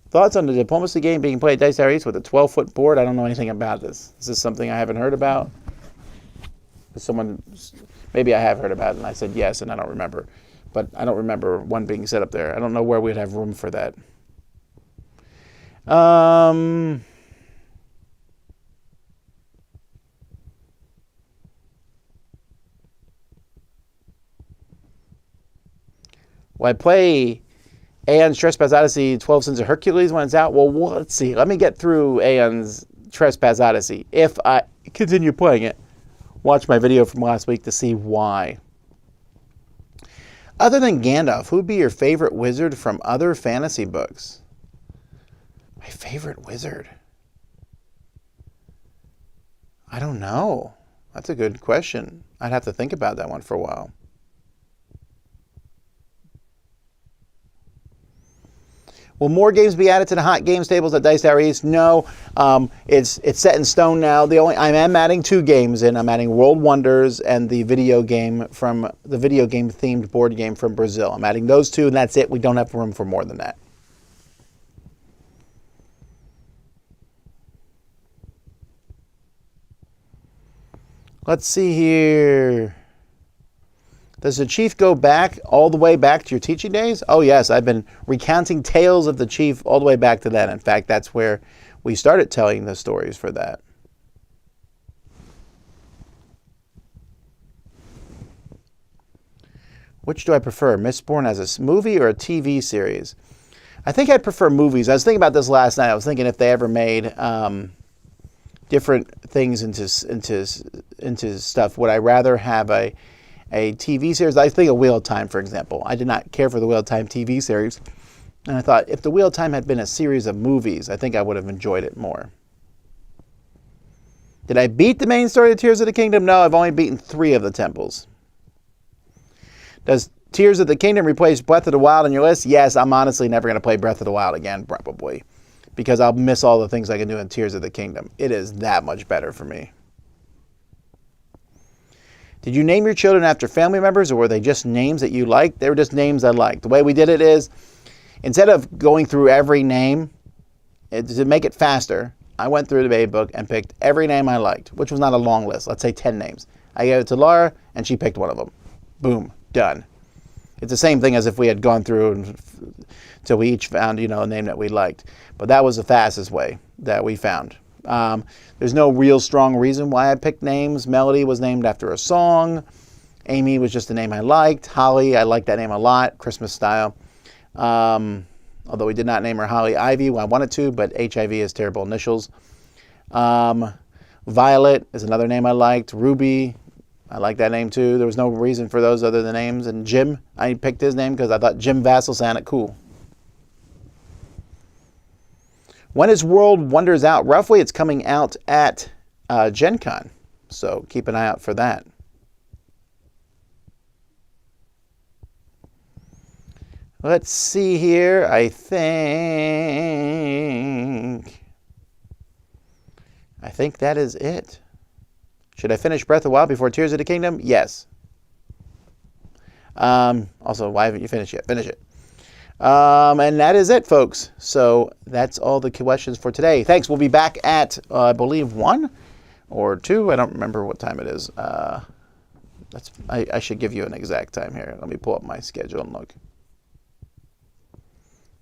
Thoughts on the diplomacy game being played at Dice Tower East with a 12-foot board? I don't know anything about this. Is this something I haven't heard about? Maybe I have heard about it, and I said yes, and I don't remember. But I don't remember one being set up there. I don't know where we'd have room for that. Will I play Aeon's Trespass Odyssey 12 Sins of Hercules when it's out? Well, let's see. Let me get through Aeon's Trespass Odyssey. If I continue playing it, watch my video from last week to see why. Other than Gandalf, who would be your favorite wizard from other fantasy books? My favorite wizard? I don't know. That's a good question. I'd have to think about that one for a while. Will more games be added to the hot games tables at Dice Tower East? No, it's set in stone now. I am adding 2 games in. I'm adding World Wonders and the video game themed board game from Brazil. I'm adding those 2, and that's it. We don't have room for more than that. Let's see here. Does the Chief go back all the way back to your teaching days? Oh, yes. I've been recounting tales of the Chief all the way back to that. In fact, that's where we started telling the stories for that. Which do I prefer, Mistborn as a movie or a TV series? I think I'd prefer movies. I was thinking about this last night. I was thinking if they ever made different things into stuff, would I rather have a TV series? I think of Wheel of Time, for example. I did not care for the Wheel of Time TV series. And I thought, if the Wheel of Time had been a series of movies, I think I would have enjoyed it more. Did I beat the main story of Tears of the Kingdom? No, I've only beaten 3 of the temples. Does Tears of the Kingdom replace Breath of the Wild on your list? Yes, I'm honestly never going to play Breath of the Wild again, probably. Because I'll miss all the things I can do in Tears of the Kingdom. It is that much better for me. Did you name your children after family members, or were they just names that you liked? They were just names I liked. The way we did it is, instead of going through every name, to make it faster, I went through the baby book and picked every name I liked, which was not a long list. Let's say 10 names. I gave it to Laura, and she picked one of them. Boom, done. It's the same thing as if we had gone through until we each found, a name that we liked. But that was the fastest way that we found. There's no real strong reason why I picked names. Melody was named after a song. Amy was just a name I liked. Holly, I liked that name a lot, Christmas style. Although we did not name her Holly Ivy. Well, I wanted to, but HIV is terrible initials. Violet is another name I liked. Ruby, I like that name too. There was no reason for those other than names. And Jim, I picked his name because I thought Jim Vasel sounded cool. When is World Wonders out? Roughly, it's coming out at Gen Con. So keep an eye out for that. Let's see here. I think that is it. Should I finish Breath of the Wild before Tears of the Kingdom? Yes. Also, why haven't you finished yet? Finish it. And that is it, folks. So that's all the questions for today. Thanks. We'll be back at, I believe, 1 or 2. I don't remember what time it is. I should give you an exact time here. Let me pull up my schedule and look.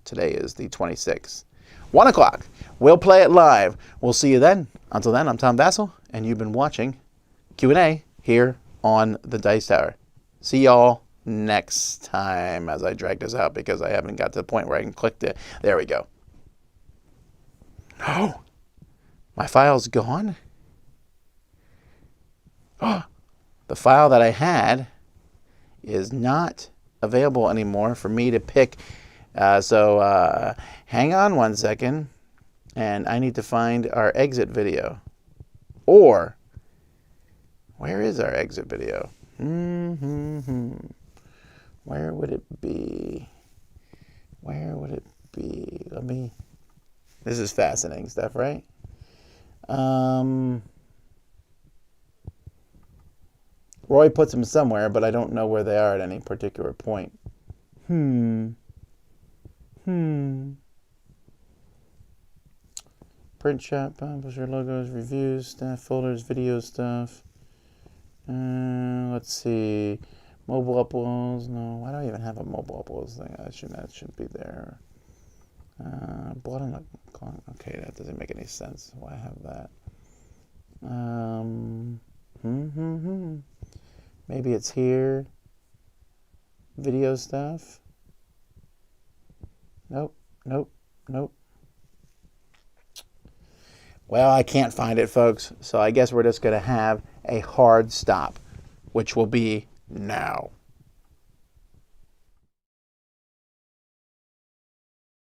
Today is the 26th. 1 o'clock. We'll play it live. We'll see you then. Until then, I'm Tom Vasel, and you've been watching Q&A here on the Dice Tower. See y'all next time as I drag this out because I haven't got to the point where I can click it. There we go. Oh, my file's gone. Oh, the file that I had is not available anymore for me to pick. So hang on 1 second, and I need to find our exit video. Or, where is our exit video? Where would it be? Where would it be? This is fascinating stuff, right? Roy puts them somewhere, but I don't know where they are at any particular point. Print shop, publisher logos, reviews, staff folders, video stuff. Let's see. Mobile uploads. No, why do I even have a mobile uploads thing? That shouldn't be there. Blood on the clock. Okay, that doesn't make any sense. Why have that? Maybe it's here. Video stuff. Nope. Well, I can't find it, folks. So I guess we're just going to have a hard stop, which will be now.